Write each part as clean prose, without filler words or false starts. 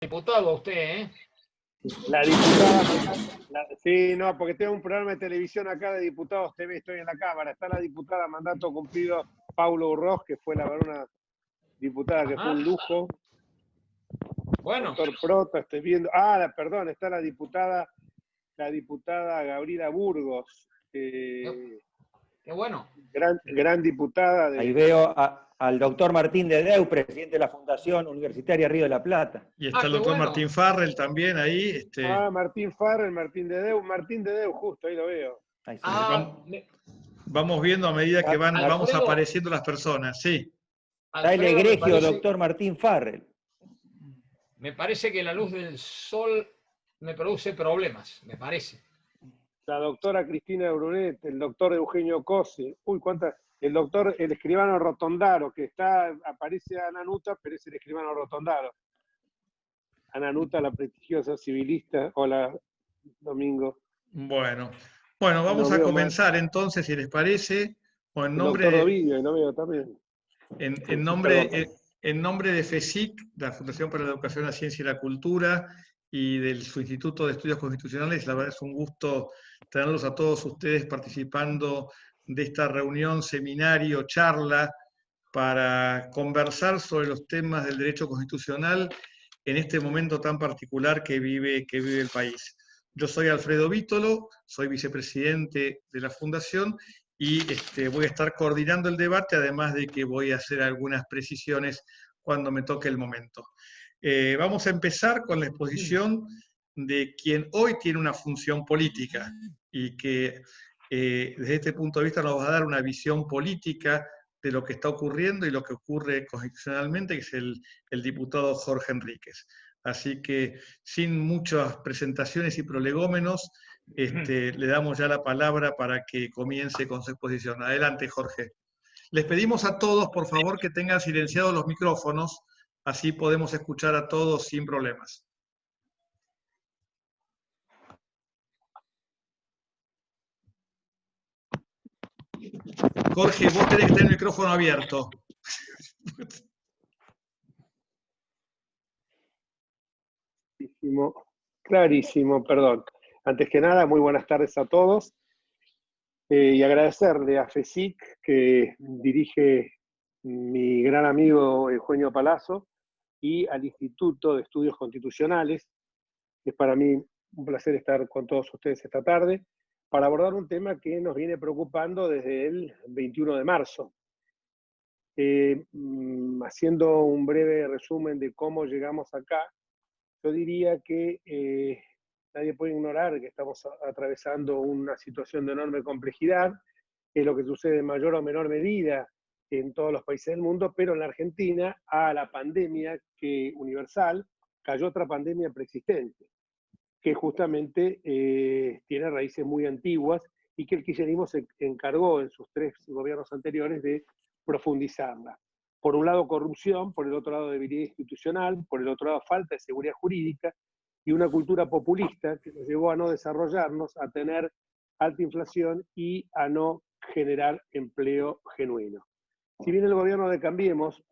Diputado usted, ¿eh? La diputada, sí, no, porque tengo un programa de televisión acá de Diputados TV, estoy en la Cámara. Está la diputada mandato cumplido Paulo Urroz, que fue la verdad una diputada que fue un lujo. Bueno. Doctor Prota, estoy viendo. Perdón, está la diputada Gabriela Burgos. Qué bueno. Gran diputada. Ahí veo al doctor Martín Dedeu, presidente de la Fundación Universitaria Río de la Plata. Y está el doctor Martín Farrell también ahí. Martín Farrell, Martín Dedeu, justo, ahí lo veo. Ahí sí. Vamos viendo a medida que vamos apareciendo las personas, sí. Está el egregio doctor Martín Farrell. Me parece que la luz del sol me produce problemas, me parece. La doctora Cristina Brunet, el doctor Eugenio Cosi, el escribano Rotondaro, que aparece Ana Nuta, pero es el escribano Rotondaro. Ana Nuta, la prestigiosa civilista. Hola, Domingo. Bueno, vamos a comenzar entonces, si les parece, o en nombre doctor Ovidio, lo veo también. En nombre de FESIC, de la Fundación para la Educación, la Ciencia y la Cultura, y de su Instituto de Estudios Constitucionales, la verdad es un gusto tenerlos a todos ustedes participando de esta reunión, seminario, charla, para conversar sobre los temas del derecho constitucional en este momento tan particular que vive el país. Yo soy Alfredo Vítolo, soy vicepresidente de la Fundación y voy a estar coordinando el debate, además de que voy a hacer algunas precisiones cuando me toque el momento. Vamos a empezar con la exposición de quien hoy tiene una función política y que desde este punto de vista nos va a dar una visión política de lo que está ocurriendo y lo que ocurre constitucionalmente, que es el diputado Jorge Enríquez. Así que, sin muchas presentaciones y prolegómenos, le damos ya la palabra para que comience con su exposición. Adelante, Jorge. Les pedimos a todos, por favor, que tengan silenciados los micrófonos, así podemos escuchar a todos sin problemas. Jorge, vos tenés que tener el micrófono abierto. Clarísimo, perdón. Antes que nada, muy buenas tardes a todos. Y agradecerle a FESIC, que dirige mi gran amigo Eugenio Palazzo, y al Instituto de Estudios Constitucionales. Es para mí un placer estar con todos ustedes esta tarde para abordar un tema que nos viene preocupando desde el 21 de marzo. Haciendo un breve resumen de cómo llegamos acá, yo diría que nadie puede ignorar que estamos atravesando una situación de enorme complejidad, que es lo que sucede en mayor o menor medida en todos los países del mundo, pero en la Argentina, a la pandemia universal, cayó otra pandemia preexistente, que justamente tiene raíces muy antiguas y que el kirchnerismo se encargó en sus 3 gobiernos anteriores de profundizarla. Por un lado corrupción, por el otro lado debilidad institucional, por el otro lado falta de seguridad jurídica y una cultura populista que nos llevó a no desarrollarnos, a tener alta inflación y a no generar empleo genuino. Si bien el gobierno de Cambiemos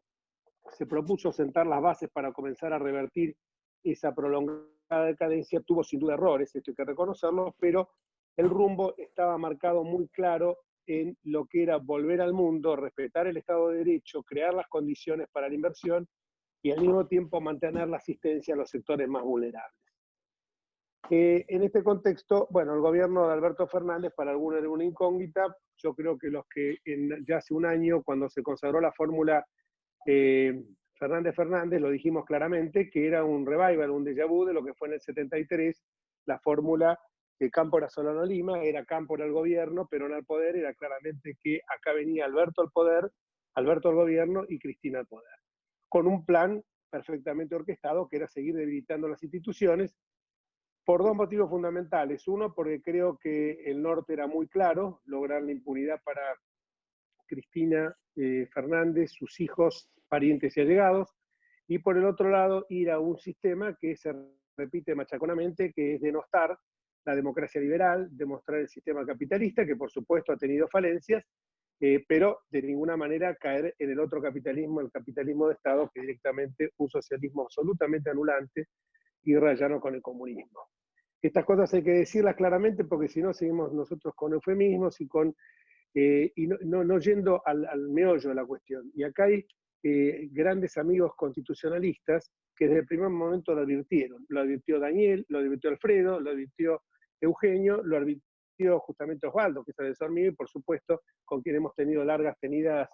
se propuso sentar las bases para comenzar a revertir esa prolongada decadencia, tuvo sin duda errores, esto hay que reconocerlo, pero el rumbo estaba marcado muy claro en lo que era volver al mundo, respetar el Estado de Derecho, crear las condiciones para la inversión y al mismo tiempo mantener la asistencia a los sectores más vulnerables. En este contexto, bueno, el gobierno de Alberto Fernández para algunos era una incógnita. Yo creo que los que ya hace un año, cuando se consagró la fórmula Fernández, lo dijimos claramente, que era un revival, un déjà vu de lo que fue en el 73, la fórmula de Cámpora Solano Lima, era Cámpora al gobierno, Perón al poder, era claramente que acá venía Alberto al poder, Alberto al gobierno y Cristina al poder, con un plan perfectamente orquestado que era seguir debilitando las instituciones, por 2 motivos fundamentales. Uno, porque creo que el norte era muy claro, lograr la impunidad para Cristina Fernández, sus hijos, parientes y allegados, y por el otro lado, ir a un sistema que se repite machaconamente, que es denostar la democracia liberal, demostrar el sistema capitalista, que por supuesto ha tenido falencias, pero de ninguna manera caer en el otro capitalismo, el capitalismo de Estado, que directamente un socialismo absolutamente anulante y rayano con el comunismo. Estas cosas hay que decirlas claramente porque si no seguimos nosotros con eufemismos y no yendo al meollo de la cuestión. Y acá hay grandes amigos constitucionalistas que desde el primer momento lo advirtieron. Lo advirtió Daniel, lo advirtió Alfredo, lo advirtió Eugenio, lo advirtió justamente Osvaldo, que es asesor mío, y por supuesto con quien hemos tenido largas tenidas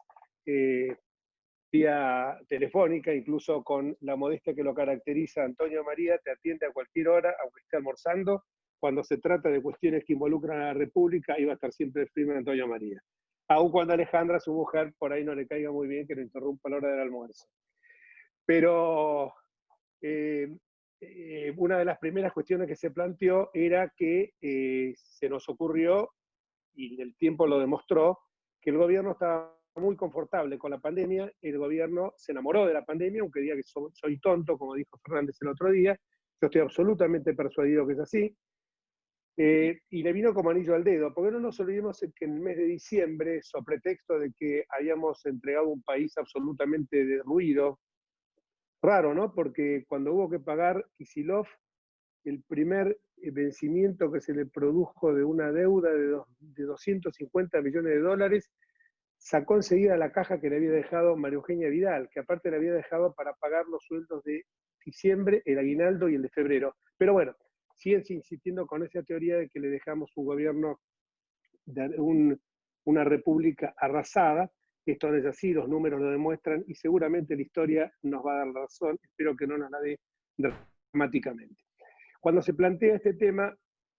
vía telefónica, incluso con la modestia que lo caracteriza. Antonio María te atiende a cualquier hora, aunque esté almorzando. Cuando se trata de cuestiones que involucran a la República, iba a estar siempre el firme Antonio María. Aun cuando Alejandra, su mujer, por ahí no le caiga muy bien que lo interrumpa a la hora del almuerzo. Pero una de las primeras cuestiones que se planteó era que se nos ocurrió, y el tiempo lo demostró, que el gobierno estaba muy confortable con la pandemia, el gobierno se enamoró de la pandemia, aunque diga que soy tonto, como dijo Fernández el otro día, yo estoy absolutamente persuadido que es así, y le vino como anillo al dedo, porque no nos olvidemos que en el mes de diciembre, sobre pretexto de que habíamos entregado un país absolutamente derruido, raro, ¿no? Porque cuando hubo que pagar Kicillof, el primer vencimiento que se le produjo de una deuda de 250 millones de dólares, sacó enseguida la caja que le había dejado María Eugenia Vidal, que aparte le había dejado para pagar los sueldos de diciembre, el aguinaldo y el de febrero. Pero bueno, siguen insistiendo con esa teoría de que le dejamos un gobierno, una república arrasada. Esto no es así, los números lo demuestran y seguramente la historia nos va a dar la razón, espero que no nos la dé dramáticamente. Cuando se plantea este tema,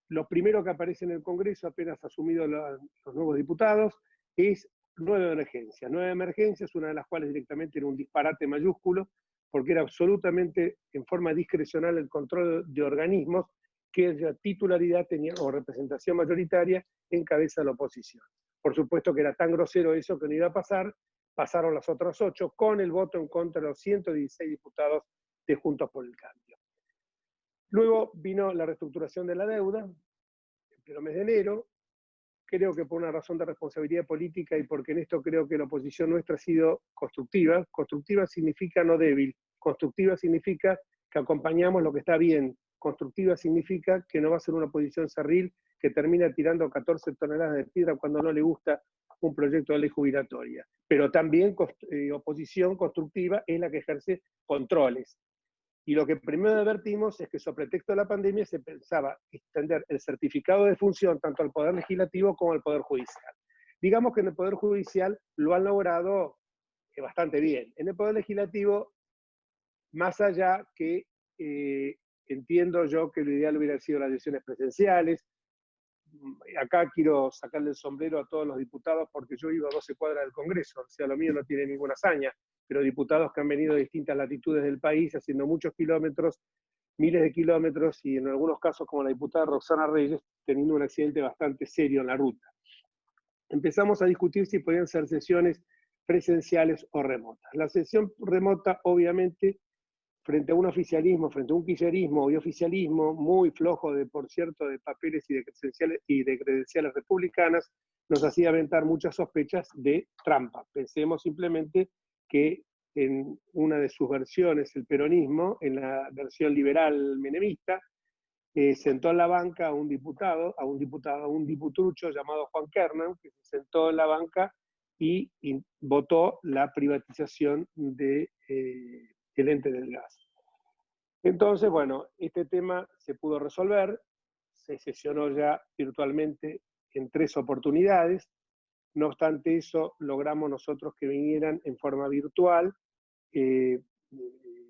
lo primero que aparece en el Congreso, apenas asumido los nuevos diputados, es 9 emergencias. 9 emergencias, una de las cuales directamente era un disparate mayúsculo, porque era absolutamente en forma discrecional el control de organismos que la titularidad tenía, o representación mayoritaria en cabeza de la oposición. Por supuesto que era tan grosero eso que no iba a pasar, pasaron las otras 8 con el voto en contra de los 116 diputados de Juntos por el Cambio. Luego vino la reestructuración de la deuda, en pleno mes de enero, creo que por una razón de responsabilidad política y porque en esto creo que la oposición nuestra ha sido constructiva. Constructiva significa no débil, constructiva significa que acompañamos lo que está bien, constructiva significa que no va a ser una oposición cerril que termina tirando 14 toneladas de piedra cuando no le gusta un proyecto de ley jubilatoria. Pero también oposición constructiva es la que ejerce controles. Y lo que primero advertimos es que sobre pretexto de la pandemia se pensaba extender el certificado de función tanto al Poder Legislativo como al Poder Judicial. Digamos que en el Poder Judicial lo han logrado bastante bien. En el Poder Legislativo, más allá que entiendo yo que lo ideal hubiera sido las elecciones presenciales, acá quiero sacarle el sombrero a todos los diputados porque yo vivo a 12 cuadras del Congreso, o sea, lo mío no tiene ninguna hazaña, pero diputados que han venido de distintas latitudes del país haciendo muchos kilómetros, miles de kilómetros, y en algunos casos, como la diputada Roxana Reyes, teniendo un accidente bastante serio en la ruta. Empezamos a discutir si podían ser sesiones presenciales o remotas. La sesión remota, obviamente, frente a un oficialismo, frente a un kirchnerismo y oficialismo muy flojo, por cierto, de papeles y de credenciales republicanas, nos hacía aventar muchas sospechas de trampa. Pensemos simplemente que en una de sus versiones, el peronismo, en la versión liberal menemista, sentó en la banca a un diputrucho llamado Juan Kernan, que se sentó en la banca y votó la privatización del ente del gas. Entonces, bueno, este tema se pudo resolver, se sesionó ya virtualmente en 3 oportunidades. No obstante eso, logramos nosotros que vinieran en forma virtual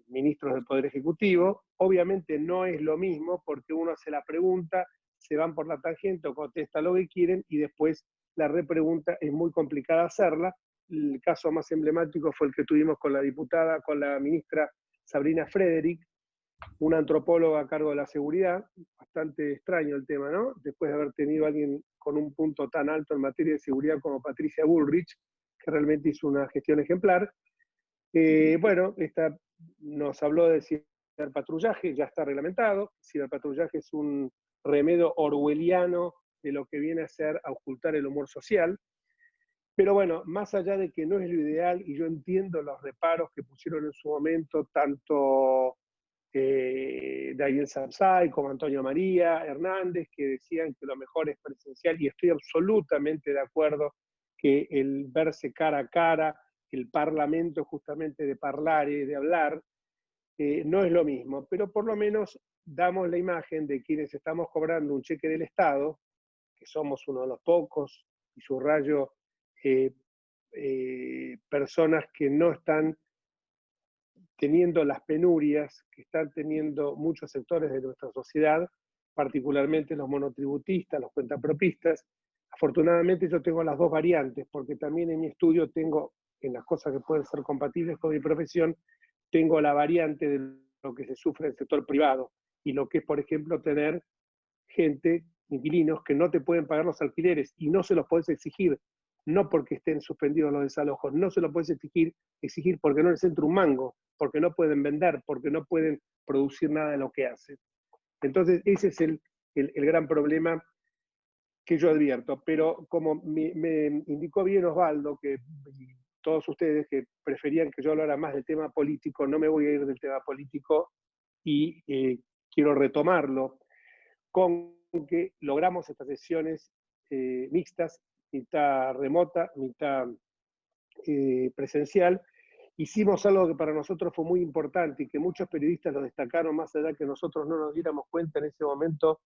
ministros del Poder Ejecutivo. Obviamente no es lo mismo porque uno hace la pregunta, se van por la tangente o contesta lo que quieren y después la repregunta es muy complicada hacerla. El caso más emblemático fue el que tuvimos con la ministra Sabrina Frederick, una antropóloga a cargo de la seguridad. Bastante extraño el tema, ¿no? Después de haber tenido a alguien con un punto tan alto en materia de seguridad como Patricia Bullrich, que realmente hizo una gestión ejemplar. Bueno, esta nos habló de ciberpatrullaje, ya está reglamentado. Ciberpatrullaje es un remedio orwelliano de lo que viene a ser a ocultar el humor social. Pero bueno, más allá de que no es lo ideal, y yo entiendo los reparos que pusieron en su momento tanto Daniel Samsay como Antonio María Hernández, que decían que lo mejor es presencial, y estoy absolutamente de acuerdo que el verse cara a cara, el parlamento justamente de parlare, de hablar, no es lo mismo, pero por lo menos damos la imagen de quienes estamos cobrando un cheque del Estado, que somos uno de los pocos, y subrayo, personas que no están teniendo las penurias que están teniendo muchos sectores de nuestra sociedad, particularmente los monotributistas, los cuentapropistas. Afortunadamente yo tengo las dos variantes, porque también en mi estudio tengo, en las cosas que pueden ser compatibles con mi profesión, tengo la variante de lo que se sufre en el sector privado, y lo que es, por ejemplo, tener gente, inquilinos, que no te pueden pagar los alquileres, y no se los puedes exigir, no porque estén suspendidos los desalojos, no se los puedes exigir porque no les entra un mango, porque no pueden vender, porque no pueden producir nada de lo que hacen. Entonces, ese es el gran problema que yo advierto. Pero como me indicó bien Osvaldo, que todos ustedes que preferían que yo hablara más del tema político, no me voy a ir del tema político, y quiero retomarlo con que logramos estas sesiones mixtas, mitad remota, mitad presencial. Hicimos algo que para nosotros fue muy importante y que muchos periodistas lo destacaron, más allá que nosotros no nos diéramos cuenta en ese momento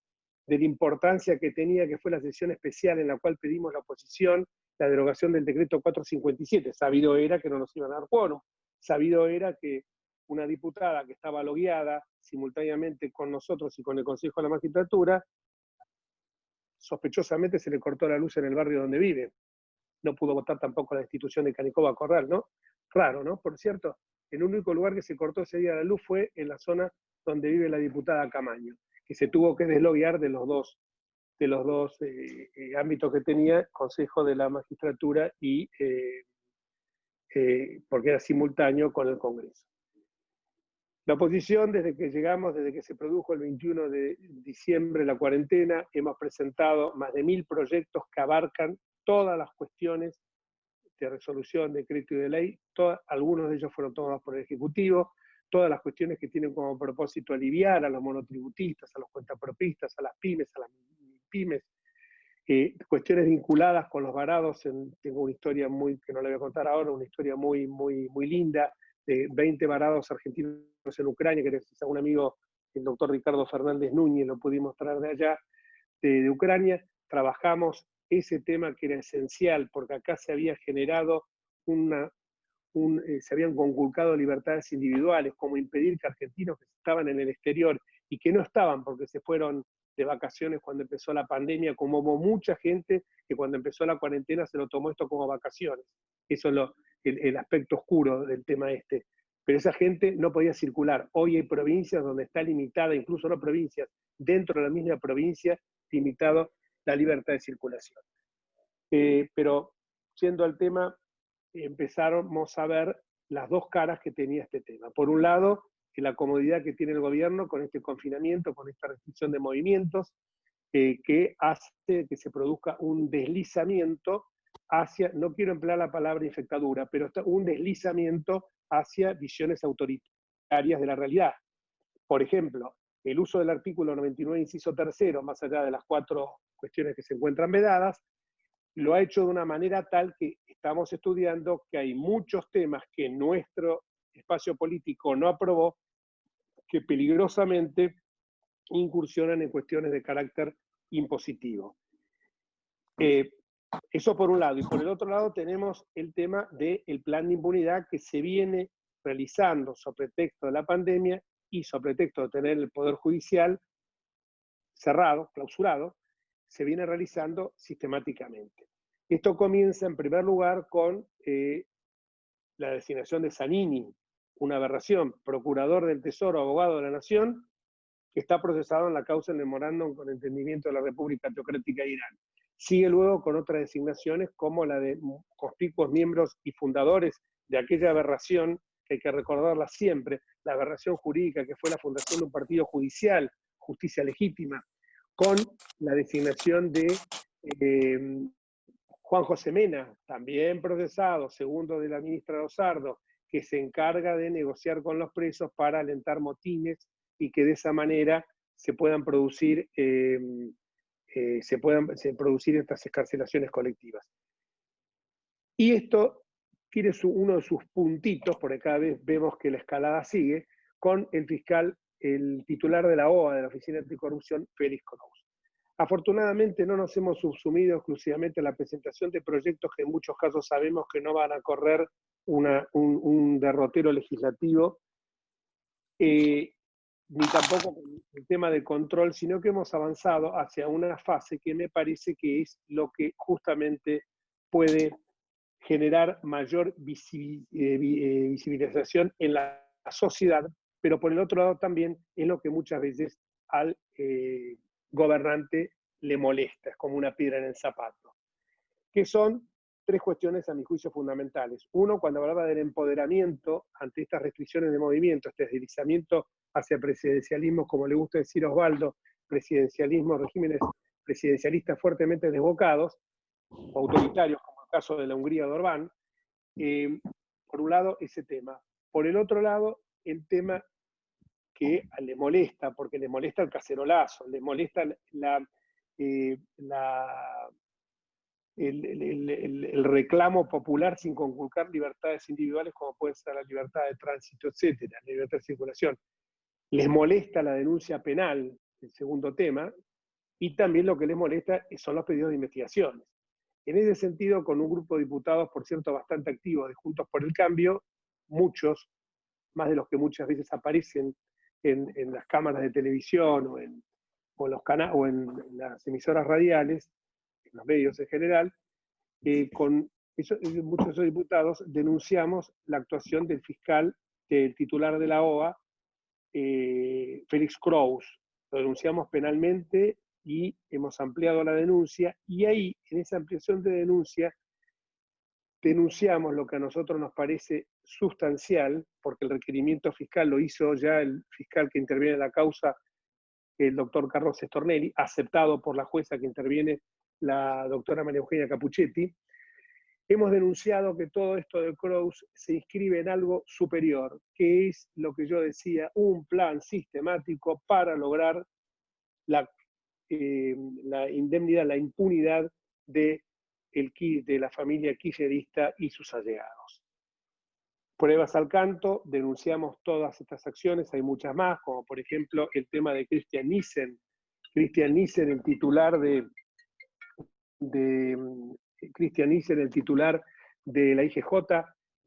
de la importancia que tenía, que fue la sesión especial en la cual pedimos la oposición, la derogación del decreto 457. Sabido era que no nos iban a dar quórum, sabido era que una diputada que estaba logueada simultáneamente con nosotros y con el Consejo de la Magistratura, sospechosamente se le cortó la luz en el barrio donde vive. No pudo votar tampoco la destitución de Canicova Corral, ¿no? Raro, ¿no? Por cierto, el único lugar que se cortó ese día la luz fue en la zona donde vive la diputada Camaño, que se tuvo que desloguear de los dos ámbitos que tenía, Consejo de la Magistratura y porque era simultáneo con el Congreso. La oposición, desde que llegamos, desde que se produjo el 21 de diciembre la cuarentena, hemos presentado más de 1000 proyectos que abarcan todas las cuestiones de resolución, decreto y de ley. Algunos de ellos fueron tomados por el Ejecutivo, todas las cuestiones que tienen como propósito aliviar a los monotributistas, a los cuentapropistas, a las pymes, a las pymes, cuestiones vinculadas con los varados. Tengo una historia que no la voy a contar ahora, una historia muy linda, de 20 varados argentinos en Ucrania, que gracias a un amigo, el doctor Ricardo Fernández Núñez, lo pudimos traer de allá, de Ucrania. Trabajamos ese tema que era esencial, porque acá se había generado se habían conculcado libertades individuales, como impedir que argentinos que estaban en el exterior y que no estaban porque se fueron de vacaciones cuando empezó la pandemia, como hubo mucha gente que cuando empezó la cuarentena se lo tomó esto como vacaciones. Eso es el aspecto oscuro del tema este. Pero esa gente no podía circular. Hoy hay provincias donde está limitada, incluso no provincias, dentro de la misma provincia, limitado la libertad de circulación. Pero yendo al tema, empezamos a ver las dos caras que tenía este tema. Por un lado, la comodidad que tiene el gobierno con este confinamiento, con esta restricción de movimientos, que hace que se produzca un deslizamiento hacia, no quiero emplear la palabra infectadura, pero un deslizamiento hacia visiones autoritarias de la realidad. Por ejemplo, el uso del artículo 99, inciso tercero, más allá de las 4 cuestiones que se encuentran vedadas, lo ha hecho de una manera tal que estamos estudiando que hay muchos temas que nuestro espacio político no aprobó, que peligrosamente incursionan en cuestiones de carácter impositivo. Eso por un lado. Y por el otro lado tenemos el tema del plan de impunidad que se viene realizando sobre pretexto de la pandemia y sobre pretexto de tener el Poder Judicial cerrado, clausurado, se viene realizando sistemáticamente. Esto comienza en primer lugar con la designación de Zanini, una aberración, procurador del Tesoro, abogado de la Nación, que está procesado en la causa del memorándum con entendimiento de la República Teocrática de Irán. Sigue luego con otras designaciones como la de conspicuos miembros y fundadores de aquella aberración, que hay que recordarla siempre, la aberración jurídica que fue la fundación de un partido judicial, Justicia Legítima, con la designación de Juan José Mena, también procesado, segundo de la ministra Rosardo, que se encarga de negociar con los presos para alentar motines y que de esa manera se puedan producir, producir estas excarcelaciones colectivas. Y esto tiene uno de sus puntitos, porque cada vez vemos que la escalada sigue, con el fiscal, el titular de la OA, de la Oficina Anticorrupción, Félix Crouse. Afortunadamente no nos hemos subsumido exclusivamente a la presentación de proyectos que en muchos casos sabemos que no van a correr un derrotero legislativo, ni tampoco con el tema de control, sino que hemos avanzado hacia una fase que me parece que es lo que justamente puede generar mayor visibilización en la sociedad, pero por el otro lado también es lo que muchas veces al gobernante le molesta, es como una piedra en el zapato, que son tres cuestiones a mi juicio fundamentales. Uno, cuando hablaba del empoderamiento ante estas restricciones de movimiento, este deslizamiento hacia presidencialismo, como le gusta decir a Osvaldo, presidencialismo, regímenes presidencialistas fuertemente desbocados, o autoritarios, como el caso de la Hungría de Orbán, por un lado ese tema. Por el otro lado, el tema que le molesta, porque le molesta el cacerolazo, le molesta el reclamo popular sin conculcar libertades individuales como puede ser la libertad de tránsito, etcétera, la libertad de circulación. Les molesta la denuncia penal, el segundo tema, y también lo que les molesta son los pedidos de investigaciones. En ese sentido, con un grupo de diputados, por cierto, bastante activos de Juntos por el Cambio, muchos, más de los que muchas veces aparecen en las cámaras de televisión o en las emisoras radiales, en los medios en general, con muchos de esos diputados denunciamos la actuación del fiscal, del titular de la OA, Félix Crouse. Lo denunciamos penalmente y hemos ampliado la denuncia, y ahí, en esa ampliación de denuncia, denunciamos lo que a nosotros nos parece sustancial, porque el requerimiento fiscal lo hizo ya el fiscal que interviene en la causa, el doctor Carlos Estornelli, aceptado por la jueza que interviene, la doctora María Eugenia Capuchetti. Hemos denunciado que todo esto de Crouse se inscribe en algo superior, que es lo que yo decía, un plan sistemático para lograr la indemnidad, la impunidad de la familia kirchnerista y sus allegados. Pruebas al canto, denunciamos todas estas acciones, hay muchas más, como por ejemplo el tema de Christian Nissen. Christian Nissen, el titular de la IGJ,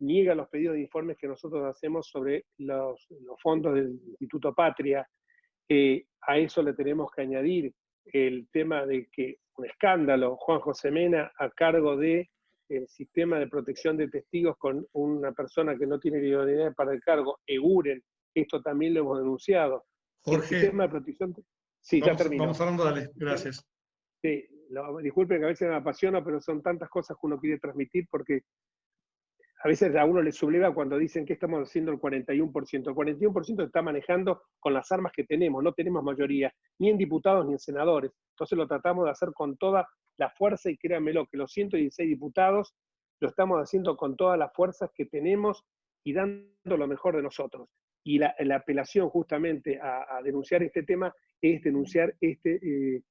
niega los pedidos de informes que nosotros hacemos sobre los fondos del Instituto Patria. A eso le tenemos que añadir el tema de que un escándalo, Juan José Mena a cargo del sistema de protección de testigos con una persona que no tiene idoneidad para el cargo, Eguren, esto también lo hemos denunciado. Jorge, el sistema de protección... Sí, ya termino. Vamos hablando, dale, gracias. Sí, disculpen que a veces me apasiona, pero son tantas cosas que uno quiere transmitir, porque a veces a uno le subleva cuando dicen que estamos haciendo el 41%. El 41% está manejando con las armas que tenemos, no tenemos mayoría, ni en diputados ni en senadores. Entonces lo tratamos de hacer con toda la fuerza, y créanmelo, que los 116 diputados lo estamos haciendo con todas las fuerzas que tenemos y dando lo mejor de nosotros. Y la apelación justamente a denunciar este tema es denunciar este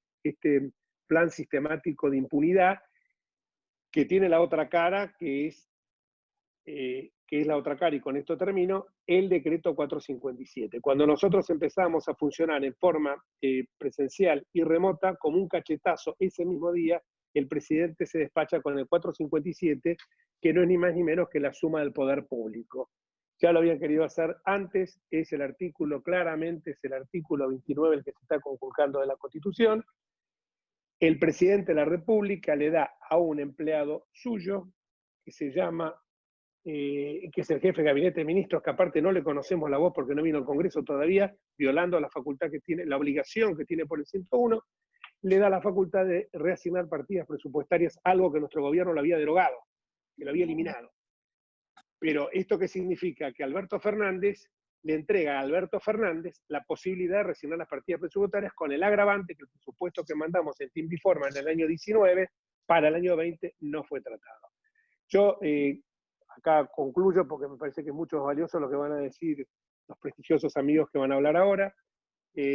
plan sistemático de impunidad, que tiene la otra cara, que es la otra cara, y con esto termino, el decreto 457. Cuando nosotros empezamos a funcionar en forma presencial y remota, como un cachetazo, ese mismo día, el presidente se despacha con el 457, que no es ni más ni menos que la suma del poder público. Ya lo habían querido hacer antes, es el artículo, claramente es el artículo 29 el que se está conculcando de la Constitución. El presidente de la República le da a un empleado suyo, que se llama, que es el jefe de gabinete de ministros, que aparte no le conocemos la voz porque no vino al Congreso todavía, violando la facultad que tiene, la obligación que tiene por el 101, le da la facultad de reasignar partidas presupuestarias, algo que nuestro gobierno lo había derogado, que lo había eliminado. Pero ¿esto qué significa? Que Alberto Fernández le entrega a Alberto Fernández la posibilidad de reasignar las partidas presupuestarias, con el agravante que el presupuesto que mandamos en tiempo y forma en el año 19 para el año 20 no fue tratado. Yo acá concluyo porque me parece que es mucho valioso lo que van a decir los prestigiosos amigos que van a hablar ahora,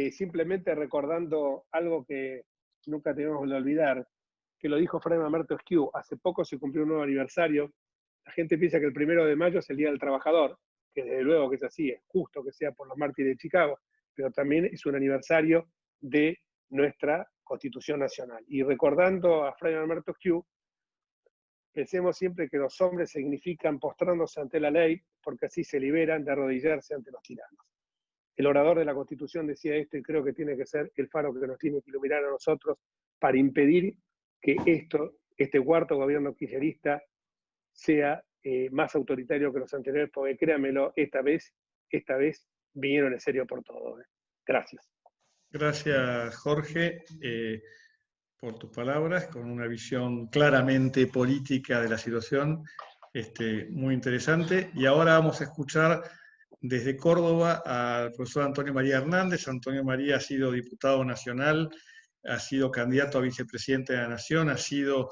simplemente recordando algo que nunca tenemos que olvidar, que lo dijo Fray Mamerto Esquiú, hace poco se cumplió un nuevo aniversario. La gente piensa que el 1 de mayo es el Día del Trabajador, que desde luego que es así, es justo que sea por los mártires de Chicago, pero también es un aniversario de nuestra Constitución Nacional. Y recordando a Fray Mamerto Esquiú, pensemos siempre que los hombres significan postrándose ante la ley, porque así se liberan de arrodillarse ante los tiranos. El orador de la Constitución decía esto y creo que tiene que ser el faro que nos tiene que iluminar a nosotros para impedir que este cuarto gobierno kirchnerista sea más autoritario que los anteriores, porque créanmelo, esta vez vinieron en serio por todo. Gracias. Gracias, Jorge, por tus palabras, con una visión claramente política de la situación, muy interesante. Y ahora vamos a escuchar desde Córdoba al profesor Antonio María Hernández. Antonio María ha sido diputado nacional, ha sido candidato a vicepresidente de la Nación, ha sido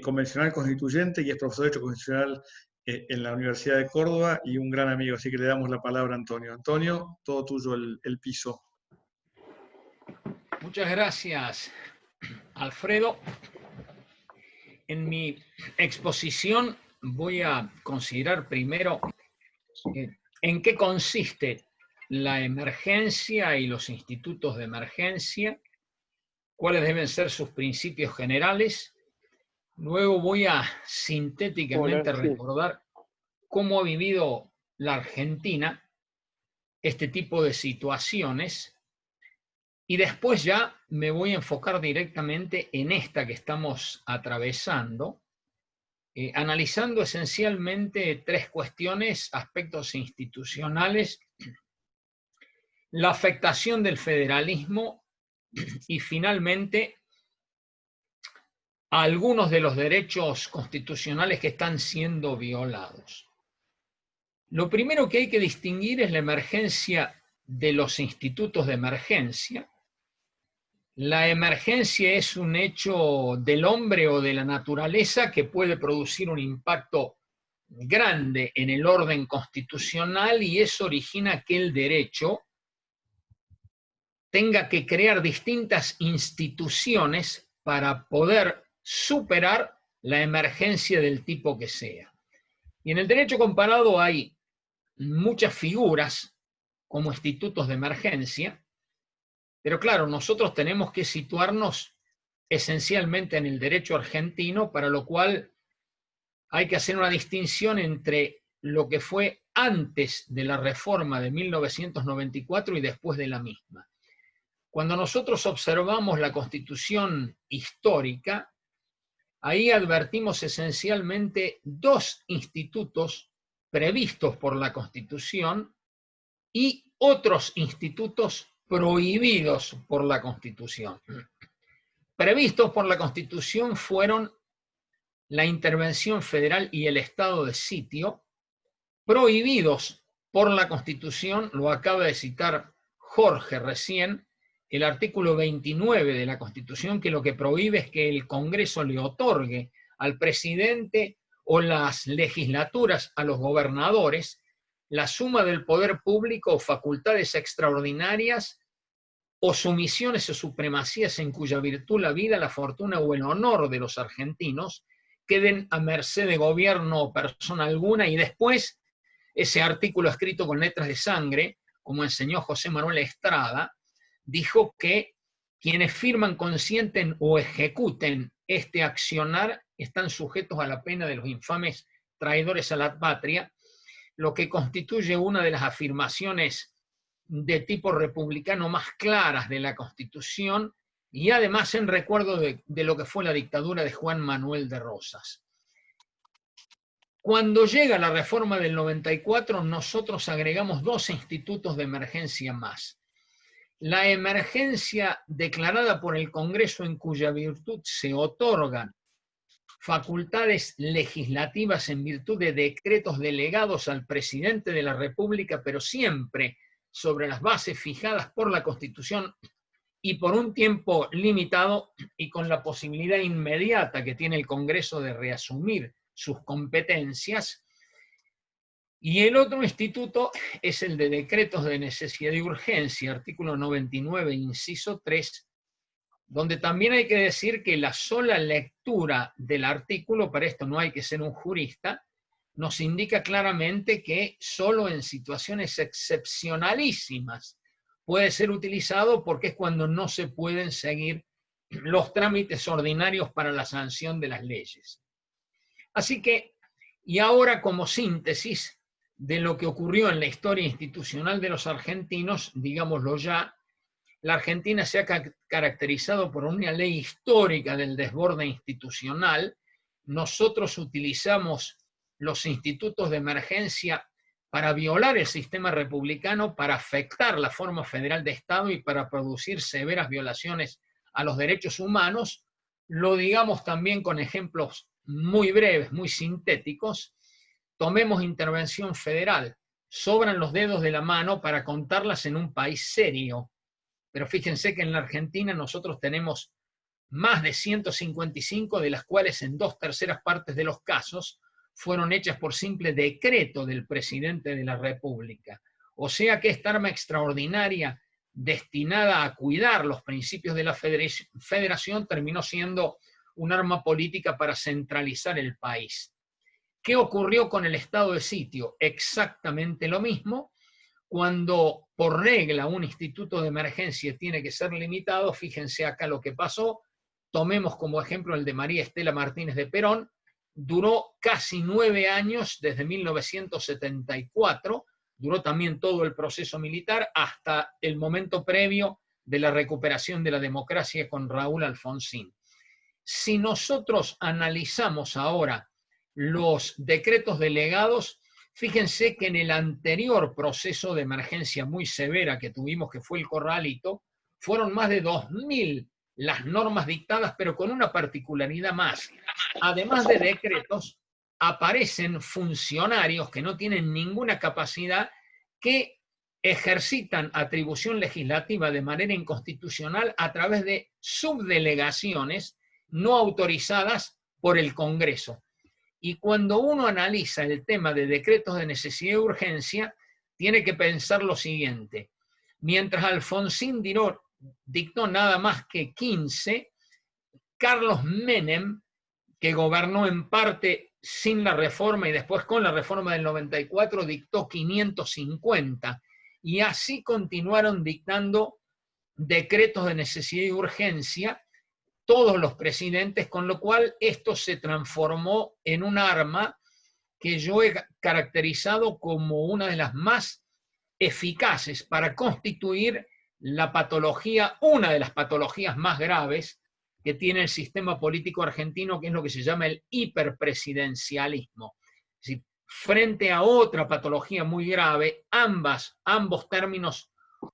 convencional constituyente y es profesor de Derecho Constitucional en la Universidad de Córdoba y un gran amigo. Así que le damos la palabra a Antonio. Antonio, todo tuyo el piso. Muchas gracias, Alfredo. En mi exposición voy a considerar primero en qué consiste la emergencia y los institutos de emergencia, cuáles deben ser sus principios generales. Luego voy a sintéticamente recordar cómo ha vivido la Argentina este tipo de situaciones. Y después ya me voy a enfocar directamente en esta que estamos atravesando, analizando esencialmente tres cuestiones, aspectos institucionales, la afectación del federalismo y finalmente algunos de los derechos constitucionales que están siendo violados. Lo primero que hay que distinguir es la emergencia de los institutos de emergencia. La emergencia es un hecho del hombre o de la naturaleza que puede producir un impacto grande en el orden constitucional y eso origina que el derecho tenga que crear distintas instituciones para poder superar la emergencia del tipo que sea. Y en el derecho comparado hay muchas figuras como institutos de emergencia, pero claro, nosotros tenemos que situarnos esencialmente en el derecho argentino, para lo cual hay que hacer una distinción entre lo que fue antes de la reforma de 1994 y después de la misma. Cuando nosotros observamos la Constitución histórica, ahí advertimos esencialmente dos institutos previstos por la Constitución y otros institutos prohibidos por la Constitución. Previstos por la Constitución fueron la intervención federal y el estado de sitio. Prohibidos por la Constitución, lo acaba de citar Jorge recién, el artículo 29 de la Constitución, que lo que prohíbe es que el Congreso le otorgue al presidente o las legislaturas a los gobernadores la suma del poder público o facultades extraordinarias o sumisiones o supremacías en cuya virtud la vida, la fortuna o el honor de los argentinos queden a merced de gobierno o persona alguna. Y después ese artículo escrito con letras de sangre, como enseñó José Manuel Estrada, dijo que quienes firman, consienten o ejecuten este accionar están sujetos a la pena de los infames traidores a la patria, lo que constituye una de las afirmaciones de tipo republicano más claras de la Constitución y además en recuerdo de lo que fue la dictadura de Juan Manuel de Rosas. Cuando llega la reforma del 94, nosotros agregamos dos institutos de emergencia más. La emergencia declarada por el Congreso, en cuya virtud se otorgan facultades legislativas en virtud de decretos delegados al presidente de la República, pero siempre sobre las bases fijadas por la Constitución y por un tiempo limitado y con la posibilidad inmediata que tiene el Congreso de reasumir sus competencias. Y el otro instituto es el de decretos de necesidad y urgencia, artículo 99, inciso 3, donde también hay que decir que la sola lectura del artículo, para esto no hay que ser un jurista, nos indica claramente que solo en situaciones excepcionalísimas puede ser utilizado, porque es cuando no se pueden seguir los trámites ordinarios para la sanción de las leyes. Así que, y ahora como síntesis de lo que ocurrió en la historia institucional de los argentinos, digámoslo ya, la Argentina se ha caracterizado por una ley histórica del desborde institucional. Nosotros utilizamos los institutos de emergencia para violar el sistema republicano, para afectar la forma federal de Estado y para producir severas violaciones a los derechos humanos. Lo digamos también con ejemplos muy breves, muy sintéticos. Tomemos intervención federal. Sobran los dedos de la mano para contarlas en un país serio. Pero fíjense que en la Argentina nosotros tenemos más de 155, de las cuales en 2/3 partes de los casos fueron hechas por simple decreto del presidente de la República. O sea que esta arma extraordinaria destinada a cuidar los principios de la federación terminó siendo un arma política para centralizar el país. ¿Qué ocurrió con el estado de sitio? Exactamente lo mismo. Cuando por regla un instituto de emergencia tiene que ser limitado, fíjense acá lo que pasó. Tomemos como ejemplo el de María Estela Martínez de Perón. Duró casi 9 años, desde 1974, duró también todo el proceso militar hasta el momento previo de la recuperación de la democracia con Raúl Alfonsín. Si nosotros analizamos ahora los decretos delegados, fíjense que en el anterior proceso de emergencia muy severa que tuvimos, que fue el Corralito, fueron más de 2000 las normas dictadas, pero con una particularidad más. Además de decretos, aparecen funcionarios que no tienen ninguna capacidad, que ejercitan atribución legislativa de manera inconstitucional a través de subdelegaciones no autorizadas por el Congreso. Y cuando uno analiza el tema de decretos de necesidad y urgencia, tiene que pensar lo siguiente. Mientras Alfonsín dictó nada más que 15, Carlos Menem, que gobernó en parte sin la reforma y después con la reforma del 94, dictó 550. Y así continuaron dictando decretos de necesidad y urgencia todos los presidentes, con lo cual esto se transformó en un arma que yo he caracterizado como una de las más eficaces para constituir la patología, una de las patologías más graves que tiene el sistema político argentino, que es lo que se llama el hiperpresidencialismo. Es decir, frente a otra patología muy grave, ambos términos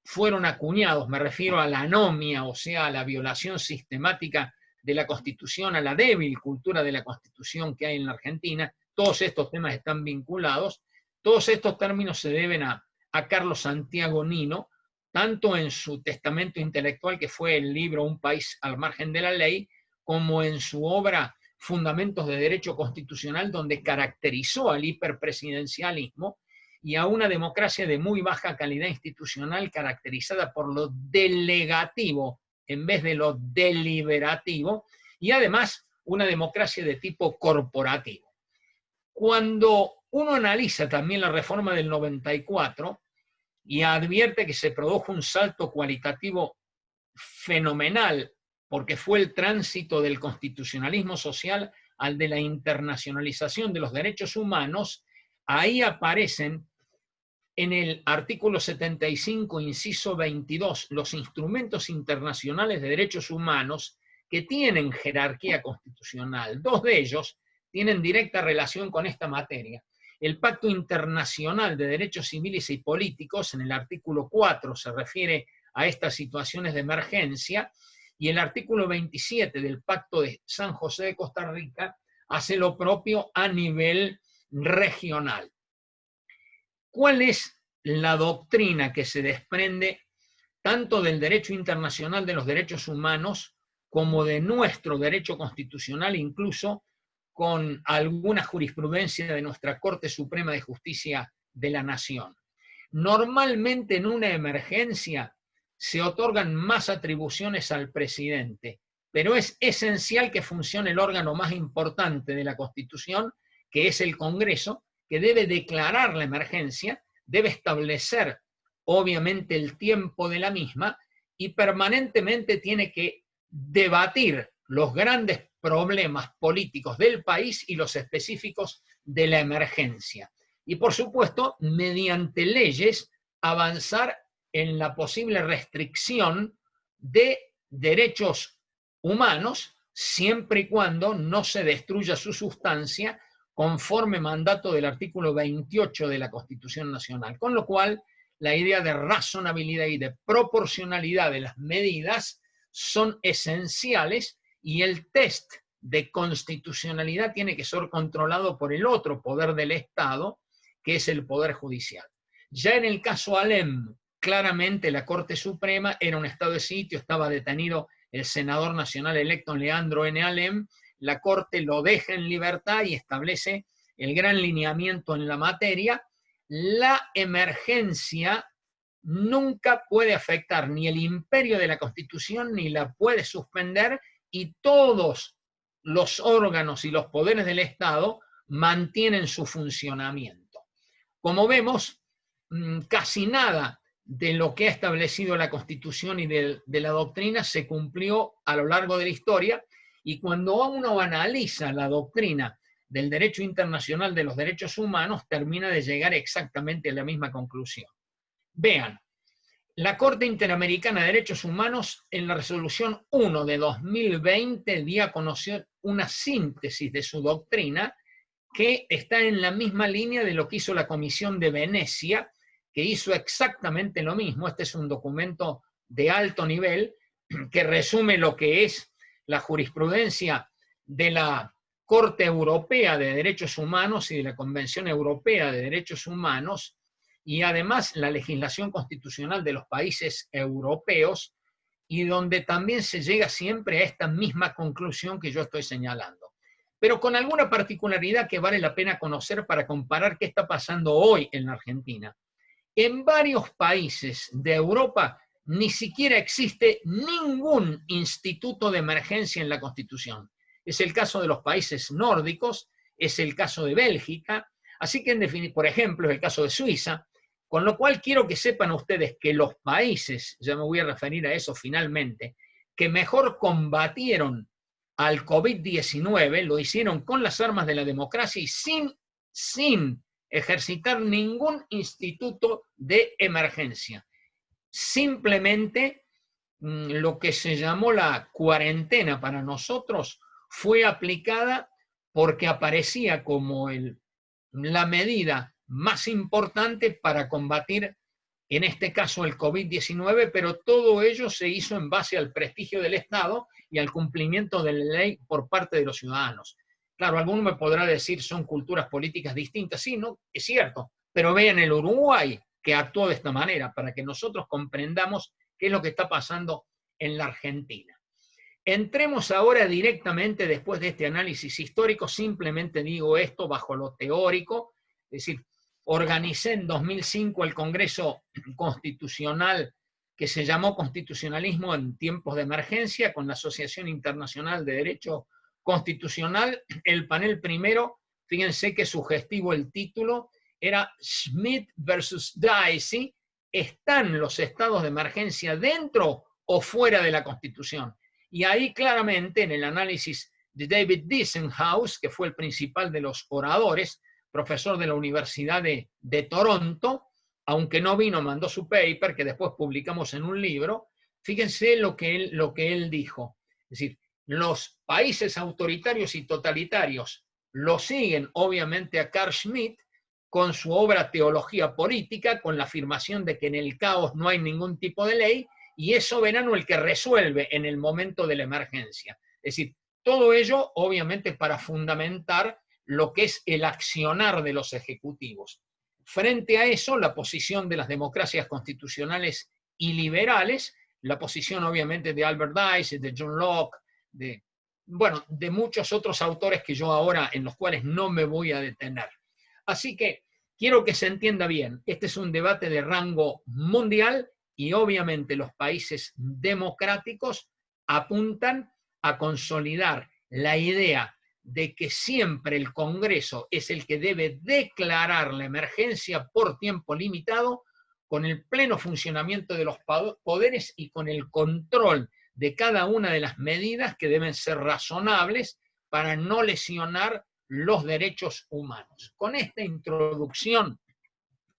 fueron acuñados. Me refiero a la anomia, o sea, a la violación sistemática de la Constitución, a la débil cultura de la Constitución que hay en la Argentina. Todos estos temas están vinculados. Todos estos términos se deben a Carlos Santiago Nino, tanto en su testamento intelectual, que fue el libro Un país al margen de la ley, como en su obra Fundamentos de Derecho Constitucional, donde caracterizó al hiperpresidencialismo y a una democracia de muy baja calidad institucional caracterizada por lo delegativo en vez de lo deliberativo, y además una democracia de tipo corporativo. Cuando uno analiza también la reforma del 94 y advierte que se produjo un salto cualitativo fenomenal, porque fue el tránsito del constitucionalismo social al de la internacionalización de los derechos humanos, ahí aparecen en el artículo 75, inciso 22, los instrumentos internacionales de derechos humanos que tienen jerarquía constitucional. 2 de ellos tienen directa relación con esta materia. El Pacto Internacional de Derechos Civiles y Políticos, en el artículo 4, se refiere a estas situaciones de emergencia, y el artículo 27 del Pacto de San José de Costa Rica hace lo propio a nivel regional. ¿Cuál es la doctrina que se desprende tanto del derecho internacional de los derechos humanos como de nuestro derecho constitucional, incluso con alguna jurisprudencia de nuestra Corte Suprema de Justicia de la Nación. Normalmente en una emergencia se otorgan más atribuciones al presidente, pero es esencial que funcione el órgano más importante de la Constitución, que es el Congreso, que debe declarar la emergencia, debe establecer obviamente el tiempo de la misma y permanentemente tiene que debatir los grandes problemas políticos del país y los específicos de la emergencia. Y por supuesto, mediante leyes, avanzar en la posible restricción de derechos humanos, siempre y cuando no se destruya su sustancia conforme mandato del artículo 28 de la Constitución Nacional. Con lo cual, la idea de razonabilidad y de proporcionalidad de las medidas son esenciales y el test de constitucionalidad tiene que ser controlado por el otro poder del Estado, que es el Poder Judicial. Ya en el caso Alem, claramente la Corte Suprema era un estado de sitio, estaba detenido el senador nacional electo Leandro N. Alem, la Corte lo deja en libertad y establece el gran lineamiento en la materia. La emergencia nunca puede afectar ni el imperio de la Constitución ni la puede suspender, y todos los órganos y los poderes del Estado mantienen su funcionamiento. Como vemos, casi nada de lo que ha establecido la Constitución y de la doctrina se cumplió a lo largo de la historia, y cuando uno analiza la doctrina del derecho internacional de los derechos humanos, termina de llegar exactamente a la misma conclusión. Vean, la Corte Interamericana de Derechos Humanos en la resolución 1 de 2020 dio a conocer una síntesis de su doctrina que está en la misma línea de lo que hizo la Comisión de Venecia, que hizo exactamente lo mismo. Este es un documento de alto nivel que resume lo que es la jurisprudencia de la Corte Europea de Derechos Humanos y de la Convención Europea de Derechos Humanos, y además la legislación constitucional de los países europeos, y donde también se llega siempre a esta misma conclusión que yo estoy señalando, pero con alguna particularidad que vale la pena conocer para comparar qué está pasando hoy en la Argentina. En varios países de Europa ni siquiera existe ningún instituto de emergencia en la Constitución. Es el caso de los países nórdicos, es el caso de Bélgica, así que en definitiva, por ejemplo, es el caso de Suiza, con lo cual quiero que sepan ustedes que los países, ya me voy a referir a eso finalmente, que mejor combatieron al COVID-19, lo hicieron con las armas de la democracia y sin ejercitar ningún instituto de emergencia. Simplemente lo que se llamó la cuarentena para nosotros fue aplicada porque aparecía como la medida más importante para combatir, en este caso, el COVID-19, pero todo ello se hizo en base al prestigio del Estado y al cumplimiento de la ley por parte de los ciudadanos. Claro, alguno me podrá decir, son culturas políticas distintas. Sí, no, es cierto, pero vean el Uruguay que actuó de esta manera, para que nosotros comprendamos qué es lo que está pasando en la Argentina. Entremos ahora directamente, después de este análisis histórico, simplemente digo esto bajo lo teórico, es decir, organicé en 2005 el Congreso Constitucional que se llamó Constitucionalismo en Tiempos de Emergencia con la Asociación Internacional de Derecho Constitucional. El panel primero, fíjense que sugestivo el título, era Schmidt versus Dicey, ¿están los estados de emergencia dentro o fuera de la Constitución? Y ahí claramente en el análisis de David Dissenhouse, que fue el principal de los oradores, profesor de la Universidad de Toronto, aunque no vino, mandó su paper, que después publicamos en un libro. Fíjense lo que él dijo. Es decir, los países autoritarios y totalitarios lo siguen, obviamente, a Carl Schmitt con su obra Teología Política, con la afirmación de que en el caos no hay ningún tipo de ley, y es soberano el que resuelve en el momento de la emergencia. Es decir, todo ello, obviamente, para fundamentar lo que es el accionar de los ejecutivos. Frente a eso, la posición de las democracias constitucionales y liberales, la posición obviamente de Albert Dice, de John Locke, de muchos otros autores que yo ahora, en los cuales no me voy a detener. Así que quiero que se entienda bien, este es un debate de rango mundial y obviamente los países democráticos apuntan a consolidar la idea de que siempre el Congreso es el que debe declarar la emergencia por tiempo limitado, con el pleno funcionamiento de los poderes y con el control de cada una de las medidas que deben ser razonables para no lesionar los derechos humanos. Con esta introducción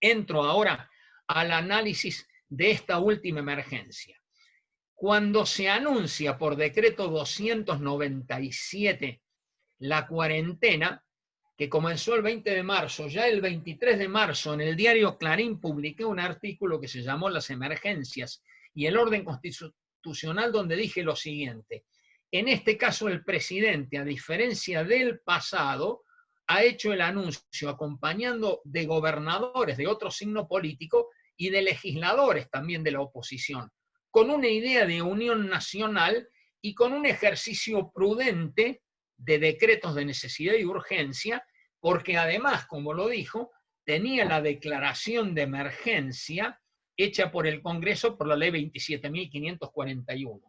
entro ahora al análisis de esta última emergencia. Cuando se anuncia por decreto 297 la cuarentena, que comenzó el 20 de marzo, ya el 23 de marzo en el diario Clarín publiqué un artículo que se llamó Las emergencias y el orden constitucional, donde dije lo siguiente: en este caso el presidente, a diferencia del pasado, ha hecho el anuncio acompañando de gobernadores de otro signo político y de legisladores también de la oposición, con una idea de unión nacional y con un ejercicio prudente de decretos de necesidad y urgencia, porque además, como lo dijo, tenía la declaración de emergencia hecha por el Congreso por la ley 27.541.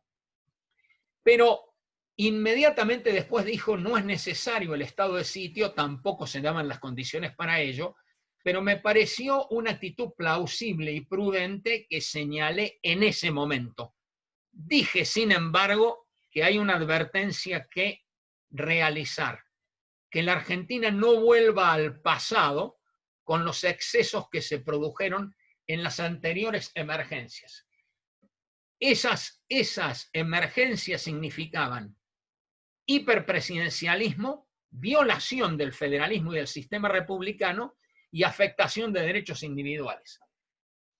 Pero inmediatamente después dijo, no es necesario el estado de sitio, tampoco se daban las condiciones para ello, pero me pareció una actitud plausible y prudente que señalé en ese momento. Dije, sin embargo, que hay una advertencia que realizar, que la Argentina no vuelva al pasado con los excesos que se produjeron en las anteriores emergencias. Esas emergencias significaban hiperpresidencialismo, violación del federalismo y del sistema republicano y afectación de derechos individuales.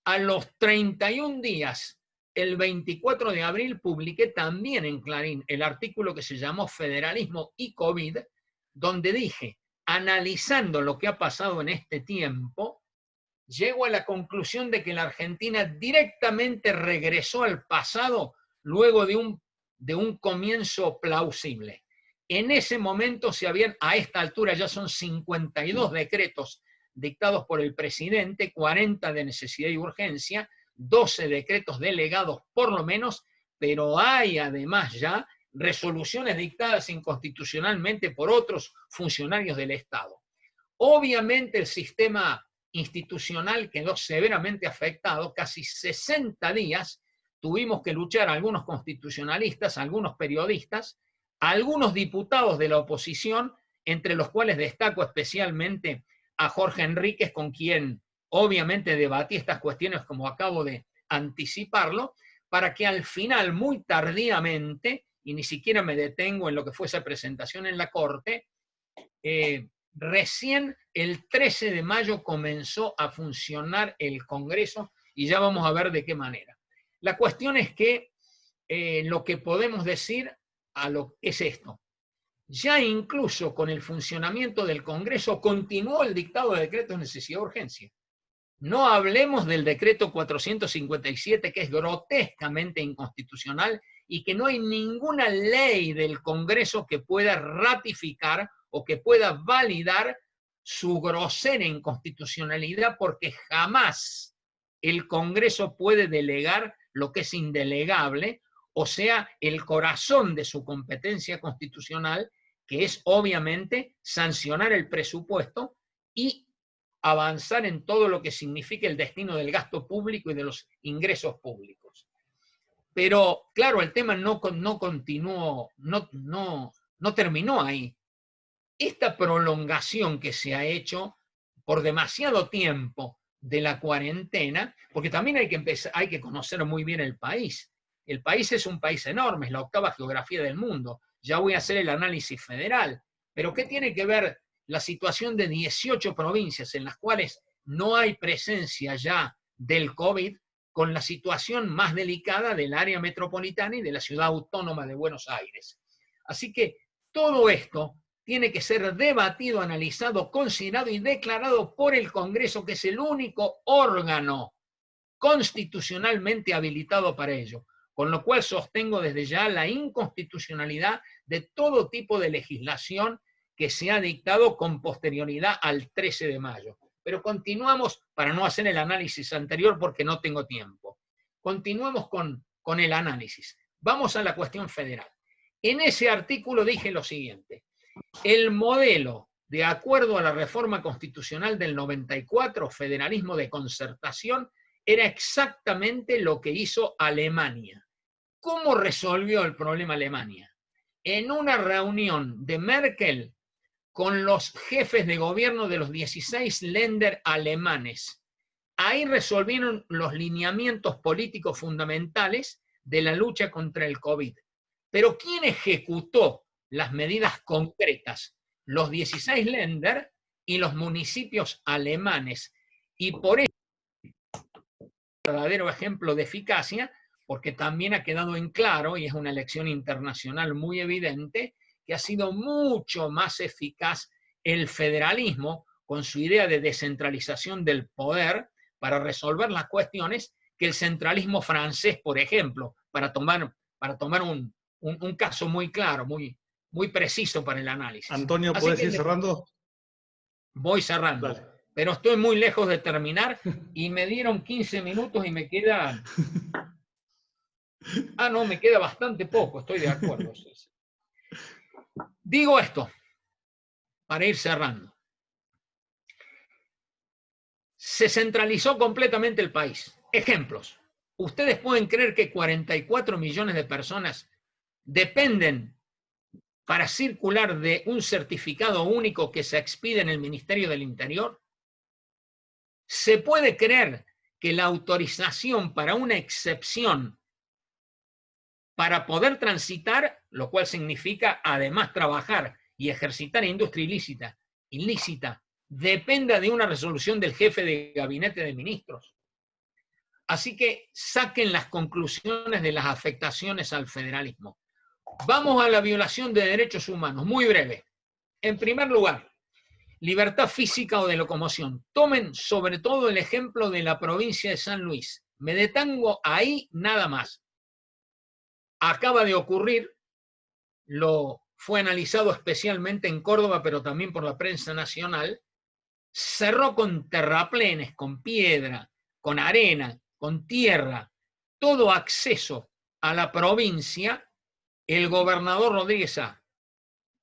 A los 31 días, el 24 de abril, publiqué también en Clarín el artículo que se llamó Federalismo y COVID, donde dije, analizando lo que ha pasado en este tiempo, llego a la conclusión de que la Argentina directamente regresó al pasado luego de un comienzo plausible. En ese momento se habían, a esta altura ya son 52 decretos dictados por el presidente, 40 de necesidad y urgencia, 12 decretos delegados por lo menos, pero hay además ya resoluciones dictadas inconstitucionalmente por otros funcionarios del Estado. Obviamente el sistema institucional quedó severamente afectado, casi 60 días tuvimos que luchar algunos constitucionalistas, algunos periodistas, algunos diputados de la oposición, entre los cuales destaco especialmente a Jorge Enríquez, con quien obviamente debatí estas cuestiones como acabo de anticiparlo, para que al final, muy tardíamente, y ni siquiera me detengo en lo que fue esa presentación en la Corte, recién el 13 de mayo comenzó a funcionar el Congreso y ya vamos a ver de qué manera. La cuestión es que lo que podemos decir es esto. Ya incluso con el funcionamiento del Congreso continuó el dictado de decretos de necesidad de urgencia. No hablemos del decreto 457, que es grotescamente inconstitucional y que no hay ninguna ley del Congreso que pueda ratificar o que pueda validar su grosera inconstitucionalidad, porque jamás el Congreso puede delegar lo que es indelegable, o sea, el corazón de su competencia constitucional, que es obviamente sancionar el presupuesto y avanzar en todo lo que significa el destino del gasto público y de los ingresos públicos. Pero, claro, el tema no continuó, no terminó ahí. Esta prolongación que se ha hecho por demasiado tiempo de la cuarentena, porque también hay que conocer muy bien el país. El país es un país enorme, es la octava geografía del mundo. Ya voy a hacer el análisis federal. Pero ¿qué tiene que ver la situación de 18 provincias en las cuales no hay presencia ya del COVID con la situación más delicada del área metropolitana y de la ciudad autónoma de Buenos Aires? Así que todo esto tiene que ser debatido, analizado, considerado y declarado por el Congreso, que es el único órgano constitucionalmente habilitado para ello, con lo cual sostengo desde ya la inconstitucionalidad de todo tipo de legislación que se ha dictado con posterioridad al 13 de mayo. Pero continuamos, para no hacer el análisis anterior porque no tengo tiempo, continuemos con el análisis. Vamos a la cuestión federal. En ese artículo dije lo siguiente: el modelo, de acuerdo a la reforma constitucional del 94, federalismo de concertación, era exactamente lo que hizo Alemania. ¿Cómo resolvió el problema Alemania? En una reunión de Merkel con los jefes de gobierno de los 16 Länder alemanes. Ahí resolvieron los lineamientos políticos fundamentales de la lucha contra el COVID. Pero ¿quién ejecutó las medidas concretas? Los 16 Länder y los municipios alemanes. Y por eso, verdadero ejemplo de eficacia, porque también ha quedado en claro, y es una lección internacional muy evidente, que ha sido mucho más eficaz el federalismo con su idea de descentralización del poder para resolver las cuestiones que el centralismo francés, por ejemplo, para tomar un caso muy claro, muy preciso para el análisis. Antonio, ¿puedes ir cerrando? Voy cerrando. Dale. Pero estoy muy lejos de terminar y me dieron 15 minutos y me queda... Ah, no, me queda bastante poco, estoy de acuerdo. Digo esto, para ir cerrando. Se centralizó completamente el país. Ejemplos. ¿Ustedes pueden creer que 44 millones de personas dependen para circular de un certificado único que se expide en el Ministerio del Interior? ¿Se puede creer que la autorización para una excepción para poder transitar, lo cual significa además trabajar y ejercitar industria ilícita, dependa de una resolución del jefe de gabinete de ministros? Así que saquen las conclusiones de las afectaciones al federalismo. Vamos a la violación de derechos humanos, muy breve. En primer lugar, libertad física o de locomoción. Tomen sobre todo el ejemplo de la provincia de San Luis. Me detengo ahí nada más. Acaba de ocurrir, lo fue analizado especialmente en Córdoba, pero también por la prensa nacional, cerró con terraplenes, con piedra, con arena, con tierra, todo acceso a la provincia, el gobernador Rodríguez A.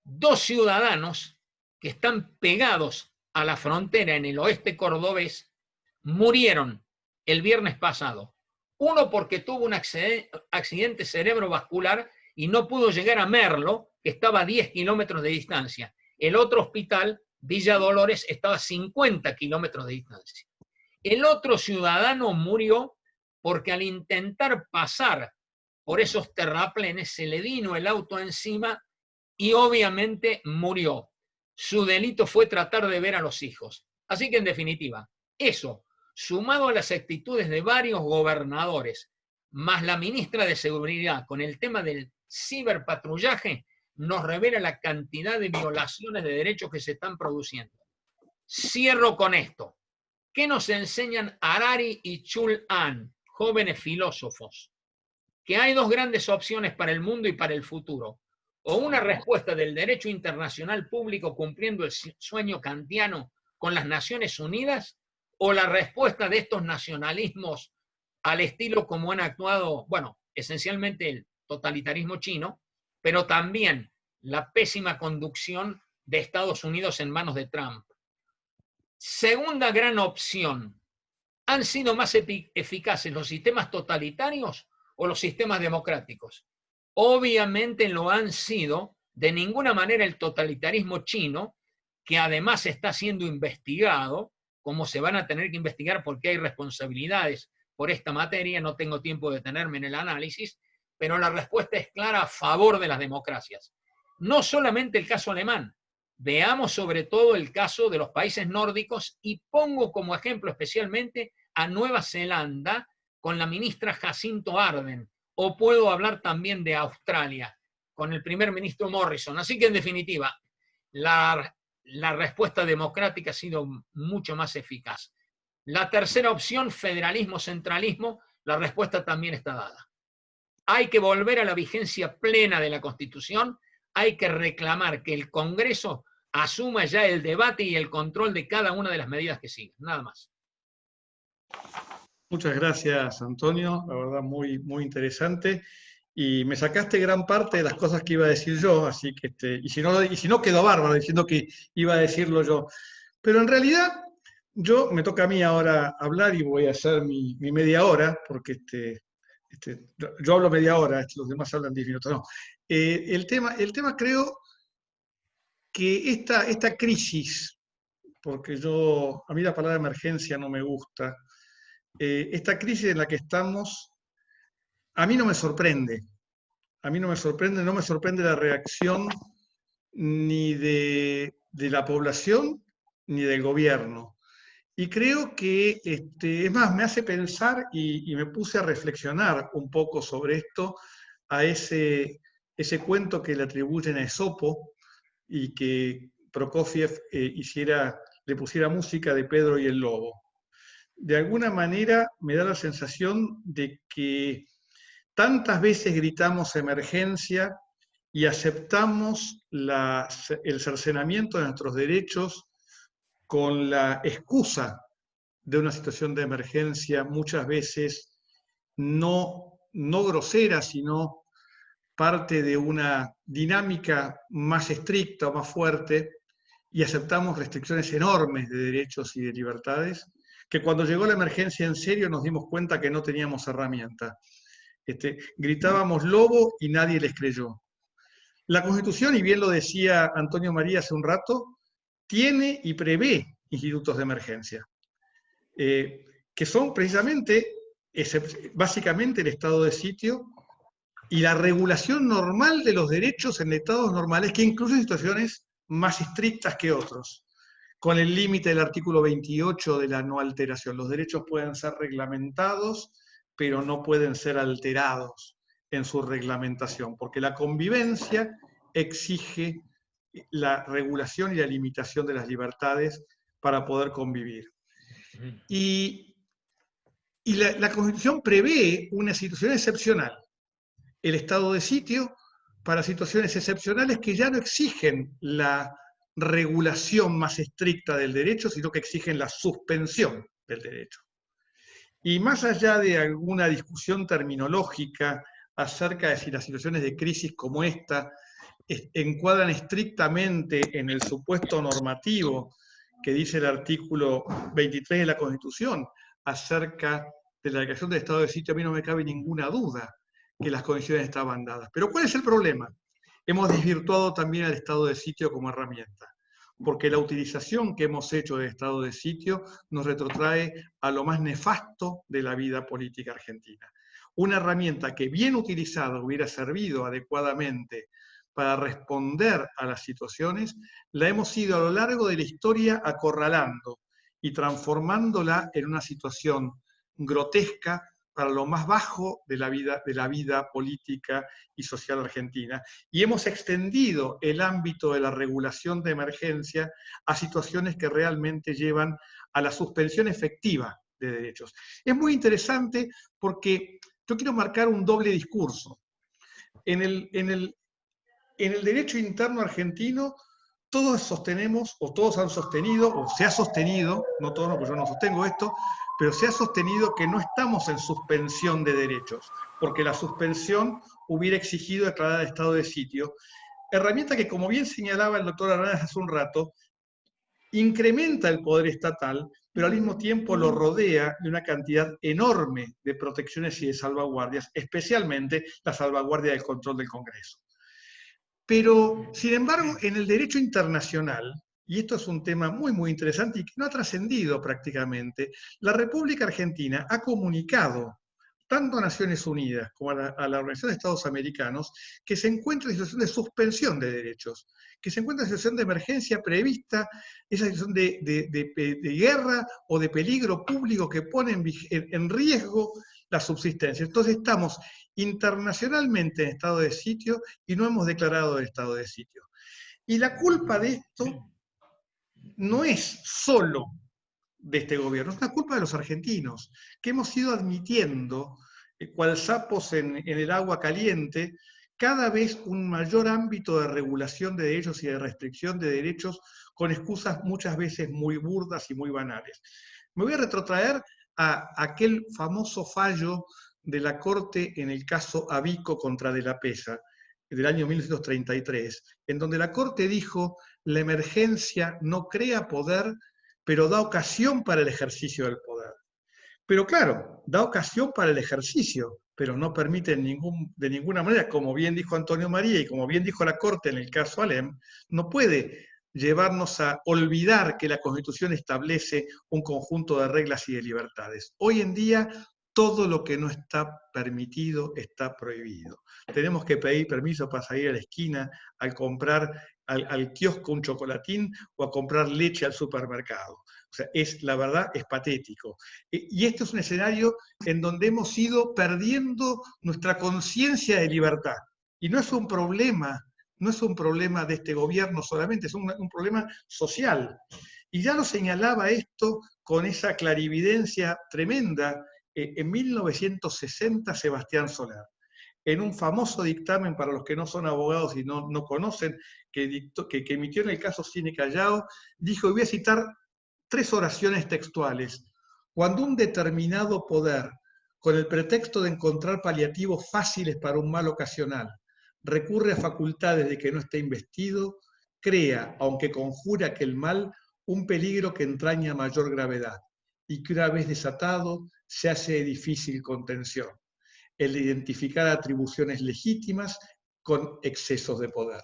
2 ciudadanos que están pegados a la frontera en el oeste cordobés murieron el viernes pasado. Uno porque tuvo un accidente cerebrovascular y no pudo llegar a Merlo, que estaba a 10 kilómetros de distancia. El otro hospital, Villa Dolores, estaba a 50 kilómetros de distancia. El otro ciudadano murió porque al intentar pasar por esos terraplenes se le vino el auto encima y obviamente murió. Su delito fue tratar de ver a los hijos. Así que en definitiva, eso, sumado a las actitudes de varios gobernadores, más la ministra de Seguridad con el tema del ciberpatrullaje, nos revela la cantidad de violaciones de derechos que se están produciendo. Cierro con esto. ¿Qué nos enseñan Harari y Chul-Han, jóvenes filósofos? Que hay 2 grandes opciones para el mundo y para el futuro. O una respuesta del derecho internacional público cumpliendo el sueño kantiano con las Naciones Unidas, o la respuesta de estos nacionalismos al estilo como han actuado, bueno, esencialmente el totalitarismo chino, pero también la pésima conducción de Estados Unidos en manos de Trump. Segunda gran opción, ¿han sido más eficaces los sistemas totalitarios o los sistemas democráticos? Obviamente lo han sido, de ninguna manera el totalitarismo chino, que además está siendo investigado, como se van a tener que investigar porque hay responsabilidades por esta materia, no tengo tiempo de detenerme en el análisis, pero la respuesta es clara a favor de las democracias. No solamente el caso alemán, veamos sobre todo el caso de los países nórdicos y pongo como ejemplo especialmente a Nueva Zelanda con la ministra Jacinto Ardern, o puedo hablar también de Australia con el primer ministro Morrison. Así que en definitiva, la respuesta democrática ha sido mucho más eficaz. La tercera opción, federalismo-centralismo, la respuesta también está dada. Hay que volver a la vigencia plena de la Constitución, hay que reclamar que el Congreso asuma ya el debate y el control de cada una de las medidas que siguen, nada más. Muchas gracias, Antonio, la verdad muy, muy interesante. Y me sacaste gran parte de las cosas que iba a decir yo, así que, y si no quedó bárbaro diciendo que iba a decirlo yo. Pero en realidad, me toca a mí ahora hablar y voy a hacer mi media hora, porque yo hablo media hora, los demás hablan 10 minutos. No. El tema creo que esta crisis, porque a mí la palabra emergencia no me gusta, esta crisis en la que estamos, a mí no me sorprende. A mí no me sorprende la reacción ni de la población ni del gobierno. Y creo que, es más, me hace pensar y me puse a reflexionar un poco sobre esto, a ese cuento que le atribuyen a Esopo y que Prokofiev le pusiera música de Pedro y el Lobo. De alguna manera me da la sensación de que tantas veces gritamos emergencia y aceptamos el cercenamiento de nuestros derechos con la excusa de una situación de emergencia, muchas veces no grosera, sino parte de una dinámica más estricta o más fuerte, y aceptamos restricciones enormes de derechos y de libertades, que cuando llegó la emergencia en serio nos dimos cuenta que no teníamos herramientas. Gritábamos lobo y nadie les creyó. La Constitución, y bien lo decía Antonio María hace un rato, tiene y prevé institutos de emergencia, que son precisamente, básicamente el estado de sitio y la regulación normal de los derechos en estados normales, que incluyen situaciones más estrictas que otros, con el límite del artículo 28 de la no alteración. Los derechos pueden ser reglamentados, pero no pueden ser alterados en su reglamentación, porque la convivencia exige la regulación y la limitación de las libertades para poder convivir. Y la Constitución prevé una situación excepcional, el estado de sitio, para situaciones excepcionales que ya no exigen la regulación más estricta del derecho, sino que exigen la suspensión del derecho. Y más allá de alguna discusión terminológica acerca de si las situaciones de crisis como esta encuadran estrictamente en el supuesto normativo que dice el artículo 23 de la Constitución acerca de la declaración del estado de sitio, a mí no me cabe ninguna duda que las condiciones estaban dadas. Pero ¿cuál es el problema? Hemos desvirtuado también el estado de sitio como herramienta, porque la utilización que hemos hecho del estado de sitio nos retrotrae a lo más nefasto de la vida política argentina. Una herramienta que bien utilizada hubiera servido adecuadamente para responder a las situaciones, la hemos ido a lo largo de la historia acorralando y transformándola en una situación grotesca para lo más bajo de la vida política y social argentina. Y hemos extendido el ámbito de la regulación de emergencia a situaciones que realmente llevan a la suspensión efectiva de derechos. Es muy interesante porque yo quiero marcar un doble discurso. En el derecho interno argentino, todos sostenemos, o todos han sostenido, o se ha sostenido, no todos, porque yo no sostengo esto, pero se ha sostenido que no estamos en suspensión de derechos, porque la suspensión hubiera exigido declarar estado de sitio, herramienta que, como bien señalaba el doctor Aranaz hace un rato, incrementa el poder estatal, pero al mismo tiempo lo rodea de una cantidad enorme de protecciones y de salvaguardias, especialmente la salvaguardia del control del Congreso. Pero, sin embargo, en el derecho internacional, y esto es un tema muy, muy interesante y que no ha trascendido prácticamente, la República Argentina ha comunicado tanto a Naciones Unidas como a la Organización de Estados Americanos que se encuentra en situación de suspensión de derechos, que se encuentra en situación de emergencia prevista, esa situación de guerra o de peligro público que pone en riesgo la subsistencia. Entonces estamos internacionalmente en estado de sitio y no hemos declarado el estado de sitio. Y la culpa de esto no es solo de este gobierno, es una culpa de los argentinos, que hemos ido admitiendo, cual sapos en el agua caliente, cada vez un mayor ámbito de regulación de derechos y de restricción de derechos con excusas muchas veces muy burdas y muy banales. Me voy a retrotraer a aquel famoso fallo de la Corte en el caso Avico contra De la Pesa, del año 1933, en donde la Corte dijo: la emergencia no crea poder, pero da ocasión para el ejercicio del poder. Pero claro, da ocasión para el ejercicio, pero no permite de ninguna manera, como bien dijo Antonio María y como bien dijo la Corte en el caso Alem, no puede llevarnos a olvidar que la Constitución establece un conjunto de reglas y de libertades. Hoy en día, todo lo que no está permitido está prohibido. Tenemos que pedir permiso para salir a la esquina, al comprar al kiosco un chocolatín o a comprar leche al supermercado. O sea, la verdad es patético. Y este es un escenario en donde hemos ido perdiendo nuestra conciencia de libertad. Y no es un problema, no es un problema de este gobierno solamente, es un problema social. Y ya lo señalaba esto con esa clarividencia tremenda en 1960 Sebastián Soler, en un famoso dictamen, para los que no son abogados y no conocen, que emitió en el caso Cine Callao, dijo, y voy a citar 3 oraciones textuales: cuando un determinado poder, con el pretexto de encontrar paliativos fáciles para un mal ocasional, recurre a facultades de que no está investido, crea, aunque conjura que el mal, un peligro que entraña mayor gravedad, y que una vez desatado se hace de difícil contención, el de identificar atribuciones legítimas con excesos de poder.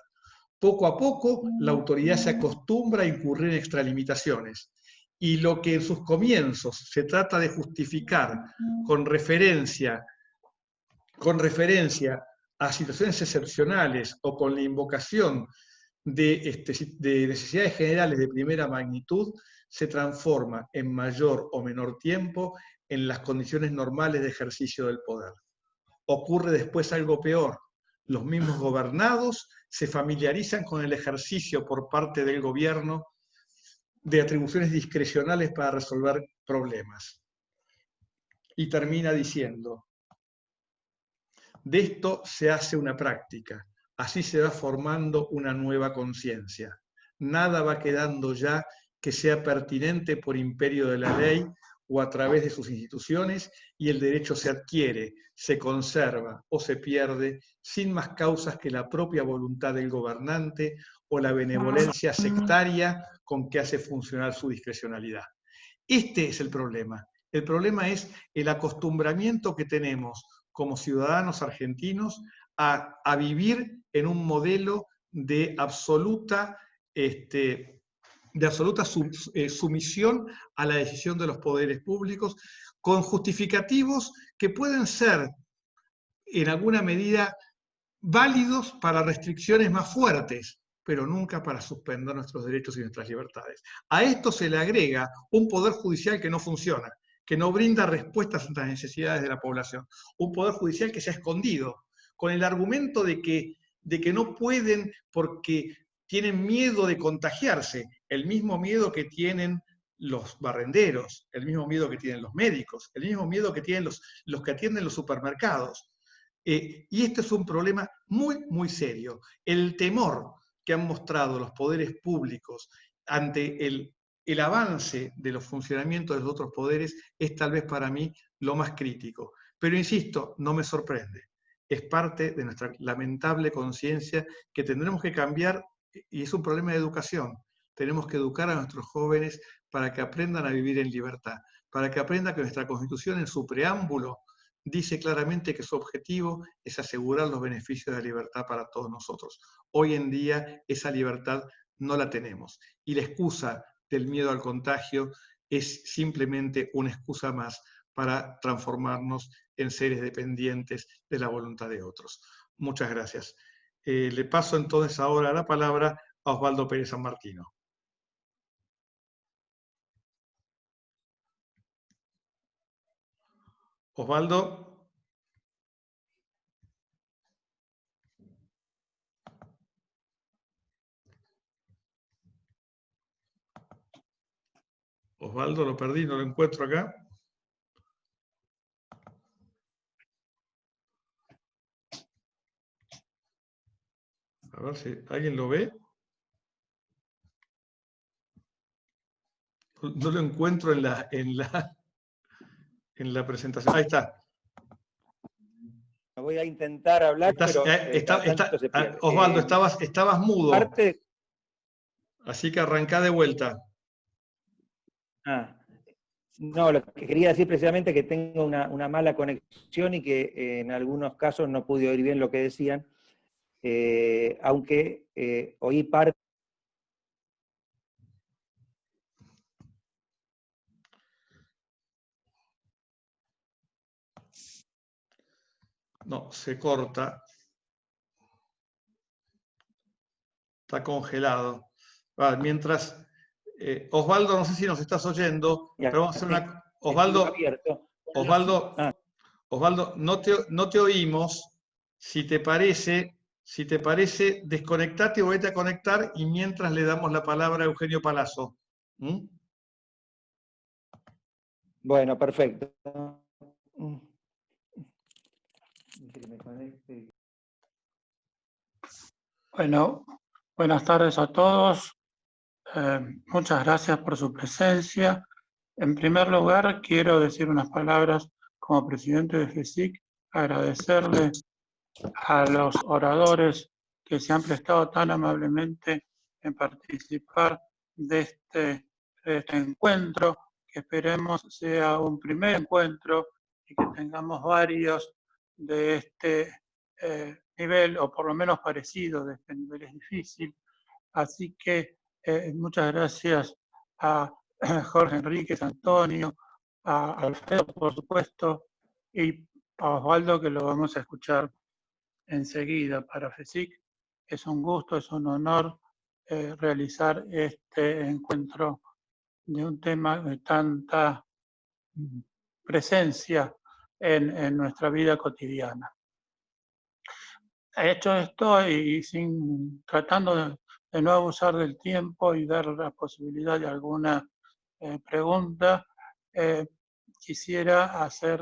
Poco a poco, la autoridad se acostumbra a incurrir en extralimitaciones, y lo que en sus comienzos se trata de justificar con referencia a situaciones excepcionales o con la invocación de necesidades generales de primera magnitud, se transforma en mayor o menor tiempo en las condiciones normales de ejercicio del poder. Ocurre después algo peor: los mismos gobernados se familiarizan con el ejercicio por parte del gobierno de atribuciones discrecionales para resolver problemas. Y termina diciendo: de esto se hace una práctica, así se va formando una nueva conciencia. Nada va quedando ya que sea pertinente por imperio de la ley o a través de sus instituciones, y el derecho se adquiere, se conserva o se pierde sin más causas que la propia voluntad del gobernante o la benevolencia sectaria con que hace funcionar su discrecionalidad. Este es el problema. El problema es el acostumbramiento que tenemos como ciudadanos argentinos a vivir en un modelo de absoluta sumisión a la decisión de los poderes públicos, con justificativos que pueden ser en alguna medida válidos para restricciones más fuertes, pero nunca para suspender nuestros derechos y nuestras libertades. A esto se le agrega un poder judicial que no funciona, que no brinda respuestas a las necesidades de la población, un poder judicial que se ha escondido, con el argumento de que no pueden porque tienen miedo de contagiarse, el mismo miedo que tienen los barrenderos, el mismo miedo que tienen los médicos, el mismo miedo que tienen los que atienden los supermercados. Y este es un problema muy, muy serio. El temor que han mostrado los poderes públicos ante el avance de los funcionamientos de los otros poderes es tal vez para mí lo más crítico. Pero insisto, no me sorprende. Es parte de nuestra lamentable conciencia que tendremos que cambiar, y es un problema de educación. Tenemos que educar a nuestros jóvenes para que aprendan a vivir en libertad, para que aprendan que nuestra Constitución en su preámbulo dice claramente que su objetivo es asegurar los beneficios de la libertad para todos nosotros. Hoy en día esa libertad no la tenemos, y la excusa del miedo al contagio es simplemente una excusa más para transformarnos en seres dependientes de la voluntad de otros. Muchas gracias. Le paso entonces ahora la palabra a Osvaldo Pérez San Martino. Osvaldo. Osvaldo lo perdí, no lo encuentro acá. A ver si alguien lo ve. No lo encuentro en la presentación. Ahí está. Voy a intentar hablar, pero cada tanto se pierde. Osvaldo, estabas mudo. Parte... Así que arrancá de vuelta. No, lo que quería decir precisamente es que tengo una mala conexión y que en algunos casos no pude oír bien lo que decían, aunque oí parte. No, se corta. Está congelado. Mientras, Osvaldo, no sé si nos estás oyendo, pero vamos a hacer una... Osvaldo, no te oímos. Si te parece, desconectate o vete a conectar y mientras le damos la palabra a Eugenio Palazzo. ¿Mm? Bueno, perfecto. Bueno, buenas tardes a todos. Muchas gracias por su presencia. En primer lugar, quiero decir unas palabras como presidente de FESIC, agradecerle a los oradores que se han prestado tan amablemente en participar de este encuentro, que esperemos sea un primer encuentro y que tengamos varios de este nivel, o por lo menos parecido, de este nivel es difícil. Así que muchas gracias a Jorge Enríquez, Antonio, a Alfredo, por supuesto, y a Osvaldo, que lo vamos a escuchar enseguida. Para FESIC es un gusto, es un honor realizar este encuentro de un tema de tanta presencia en nuestra vida cotidiana. He hecho esto y tratando de no abusar del tiempo y dar la posibilidad de alguna pregunta, quisiera hacer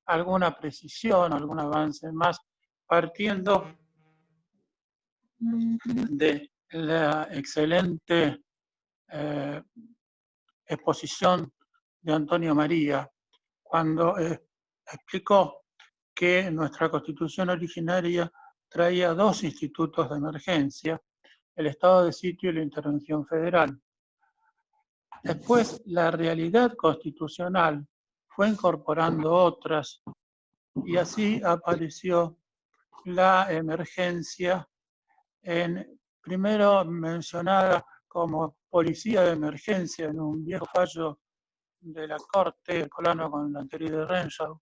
alguna precisión, algún avance más, partiendo de la excelente exposición de Antonio María, cuando explicó que nuestra Constitución originaria traía dos institutos de emergencia, el estado de sitio y la intervención federal. Después, la realidad constitucional fue incorporando otras y así apareció la emergencia, primero mencionada como policía de emergencia en un viejo fallo de la Corte, colano con la anterior de Renshaw,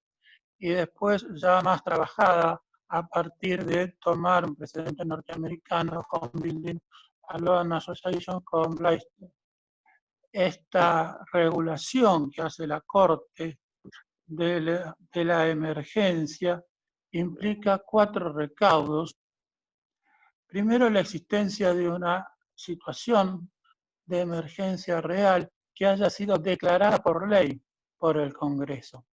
y después ya más trabajada a partir de tomar un precedente norteamericano con Building a Law Association con Blyster. Esta regulación que hace la Corte de la emergencia implica 4 recaudos. Primero, la existencia de una situación de emergencia real que haya sido declarada por ley por el Congreso.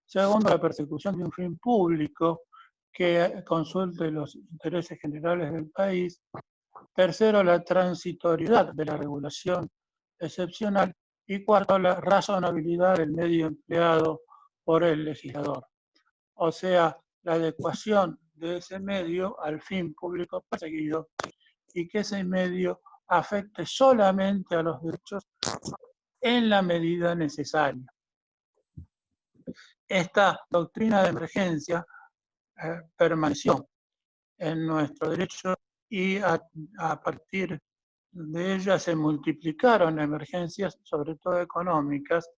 Segundo, la persecución de un fin público que consulte los intereses generales del país. Tercero, la transitoriedad de la regulación excepcional. Y cuarto, la razonabilidad del medio empleado por el legislador. O sea, la adecuación de ese medio al fin público perseguido y que ese medio afecte solamente a los derechos en la medida necesaria. Esta doctrina de emergencia permaneció en nuestro derecho y a partir de ella se multiplicaron emergencias, sobre todo económicas,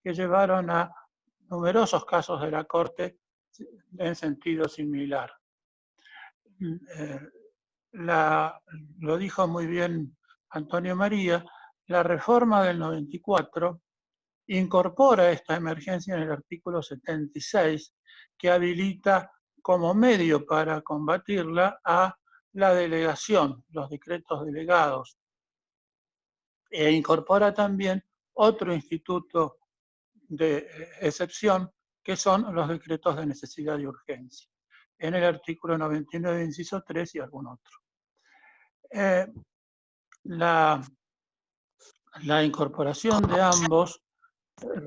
que llevaron a numerosos casos de la Corte en sentido similar. Lo dijo muy bien Antonio María, la reforma del 94 incorpora esta emergencia en el artículo 76, que habilita como medio para combatirla a la delegación, los decretos delegados, e incorpora también otro instituto de excepción, que son los decretos de necesidad y urgencia, en el artículo 99, inciso 3 y algún otro. La incorporación de ambos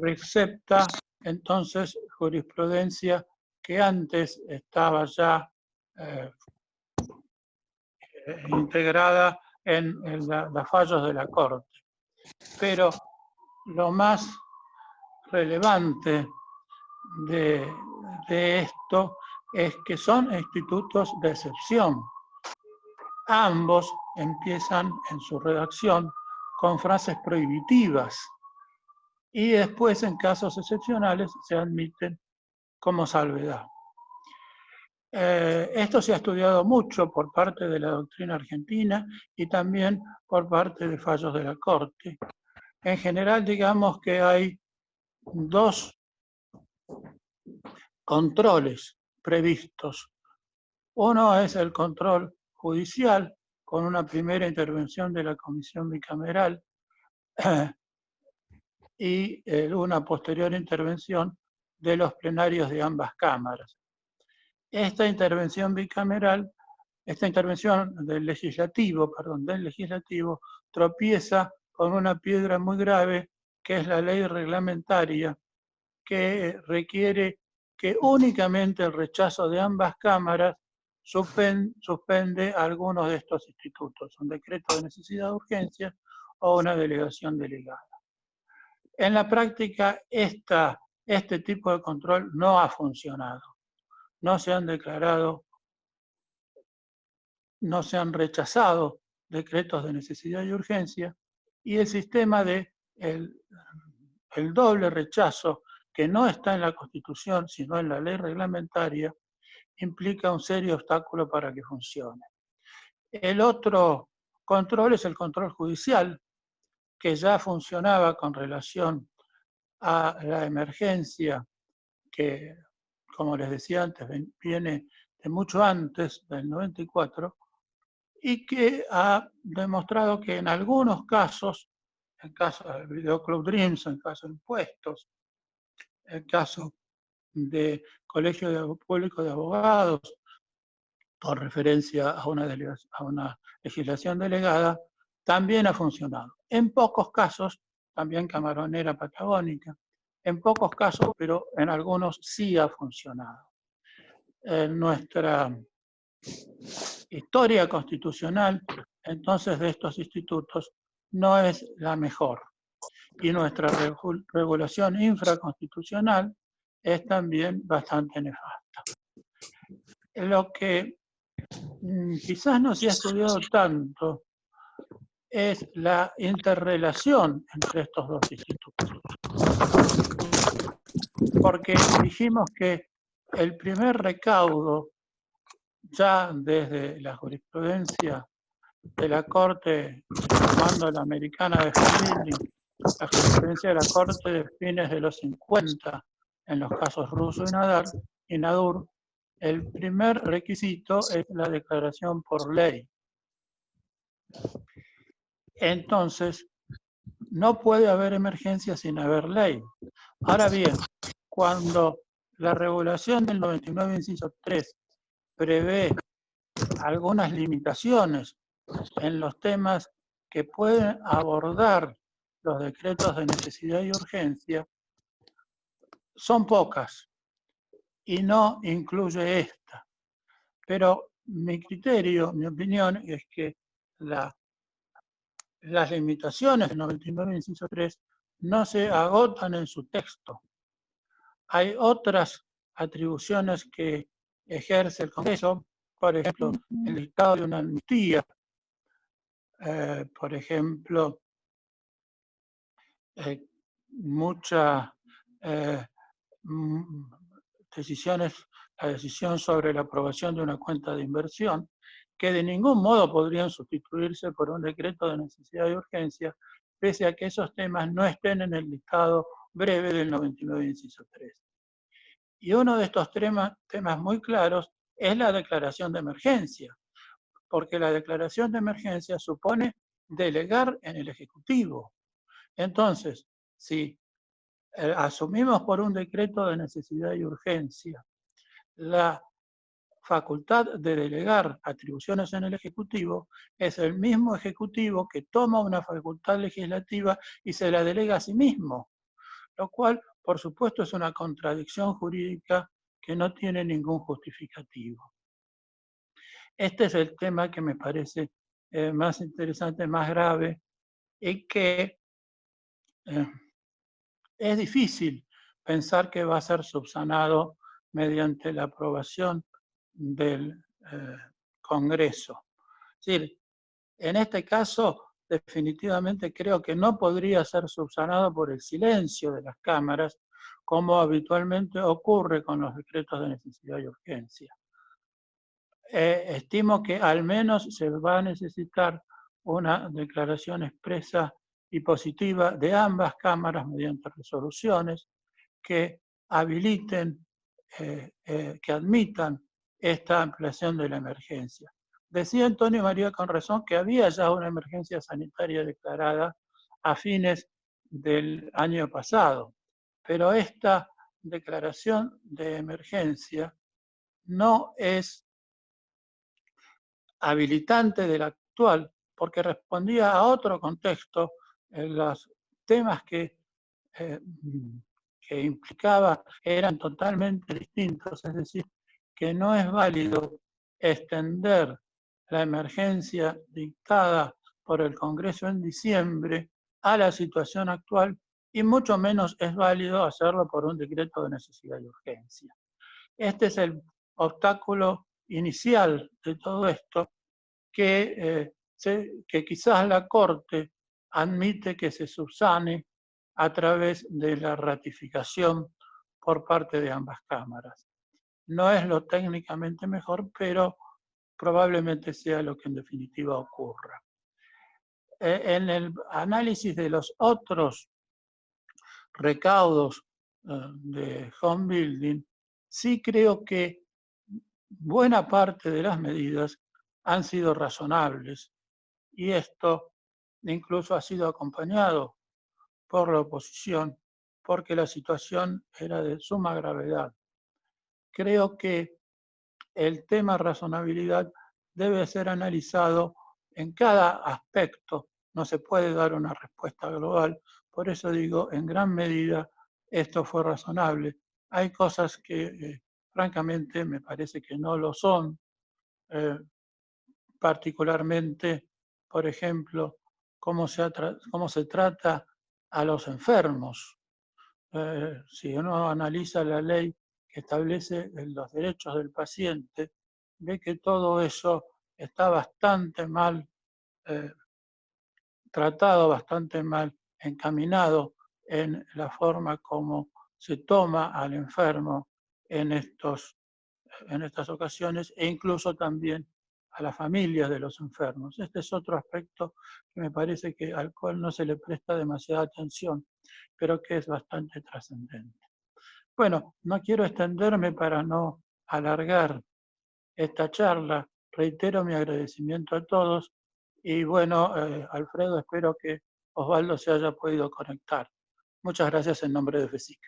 recepta entonces jurisprudencia que antes estaba ya integrada en los fallos de la Corte. Pero lo más relevante de esto es que son institutos de excepción. Ambos empiezan en su redacción con frases prohibitivas y después, en casos excepcionales, se admiten como salvedad. Esto se ha estudiado mucho por parte de la doctrina argentina y también por parte de fallos de la Corte. En general, digamos que hay dos controles previstos. Uno es el control judicial, con una primera intervención de la comisión bicameral y una posterior intervención de los plenarios de ambas cámaras. Esta intervención bicameral, esta intervención del legislativo, tropieza con una piedra muy grave, que es la ley reglamentaria, que requiere que únicamente el rechazo de ambas cámaras suspende algunos de estos institutos, un decreto de necesidad de urgencia o una delegación delegada. En la práctica, este tipo de control no ha funcionado. No se han rechazado decretos de necesidad y urgencia, y el sistema de el doble rechazo, que no está en la Constitución, sino en la ley reglamentaria, implica un serio obstáculo para que funcione. El otro control es el control judicial, que ya funcionaba con relación a la emergencia, que, como les decía antes, viene de mucho antes del 94, y que ha demostrado que en algunos casos, en caso del Videoclub Dreams, en caso de impuestos, en caso de Colegio Público de Abogados, por referencia a una legislación delegada, también ha funcionado. En pocos casos, también Camaronera Patagónica, en pocos casos, pero en algunos sí ha funcionado. Nuestra historia constitucional, entonces, de estos institutos no es la mejor. Y nuestra regulación infraconstitucional es también bastante nefasta. Lo que quizás no se ha estudiado tanto es la interrelación entre estos dos institutos. Porque dijimos que el primer recaudo, ya desde la jurisprudencia de la Corte, tomando la americana de Findley, la jurisprudencia de la Corte de fines de los 50, en los casos Russo y Nadur, el primer requisito es la declaración por ley. Entonces, no puede haber emergencia sin haber ley. Ahora bien, cuando la regulación del 99, inciso 3, prevé algunas limitaciones en los temas que pueden abordar los decretos de necesidad y urgencia, son pocas y no incluye esta. Pero mi criterio, mi opinión, es que las limitaciones del 99, inciso 3, no se agotan en su texto. Hay otras atribuciones que ejerce el Congreso, por ejemplo, el dictado de una amnistía, por ejemplo, muchas decisiones, la decisión sobre la aprobación de una cuenta de inversión, que de ningún modo podrían sustituirse por un decreto de necesidad y urgencia, pese a que esos temas no estén en el listado breve del 99, inciso 3. Y uno de estos temas muy claros es la declaración de emergencia, porque la declaración de emergencia supone delegar en el Ejecutivo. Entonces, si asumimos por un decreto de necesidad y urgencia la facultad de delegar atribuciones en el Ejecutivo, es el mismo Ejecutivo que toma una facultad legislativa y se la delega a sí mismo, lo cual, por supuesto, es una contradicción jurídica que no tiene ningún justificativo. Este es el tema que me parece más interesante, más grave, y que es difícil pensar que va a ser subsanado mediante la aprobación del Congreso. Es decir, en este caso, definitivamente creo que no podría ser subsanado por el silencio de las cámaras, como habitualmente ocurre con los decretos de necesidad y urgencia. Estimo que al menos se va a necesitar una declaración expresa y positiva de ambas cámaras mediante resoluciones que habiliten, que admitan esta ampliación de la emergencia. Decía Antonio María con razón que había ya una emergencia sanitaria declarada a fines del año pasado, pero esta declaración de emergencia no es habilitante de la actual, porque respondía a otro contexto, los temas que implicaba eran totalmente distintos, es decir, que no es válido extender la emergencia dictada por el Congreso en diciembre a la situación actual y mucho menos es válido hacerlo por un decreto de necesidad y urgencia. Este es el obstáculo inicial de todo esto que quizás la Corte admite que se subsane a través de la ratificación por parte de ambas cámaras. No es lo técnicamente mejor, pero probablemente sea lo que en definitiva ocurra. En el análisis de los otros recaudos de home building, sí creo que buena parte de las medidas han sido razonables y esto incluso ha sido acompañado por la oposición porque la situación era de suma gravedad. Creo que el tema razonabilidad debe ser analizado en cada aspecto. No se puede dar una respuesta global. Por eso digo, en gran medida, esto fue razonable. Hay cosas que, francamente, me parece que no lo son. Particularmente, por ejemplo, cómo se trata a los enfermos. Si uno analiza la ley que establece los derechos del paciente, ve que todo eso está bastante mal tratado, bastante mal encaminado en la forma como se toma al enfermo en estas ocasiones e incluso también a las familias de los enfermos. Este es otro aspecto que me parece que al cual no se le presta demasiada atención, pero que es bastante trascendente. Bueno, no quiero extenderme para no alargar esta charla. Reitero mi agradecimiento a todos y bueno, Alfredo, espero que Osvaldo se haya podido conectar. Muchas gracias en nombre de FESIC.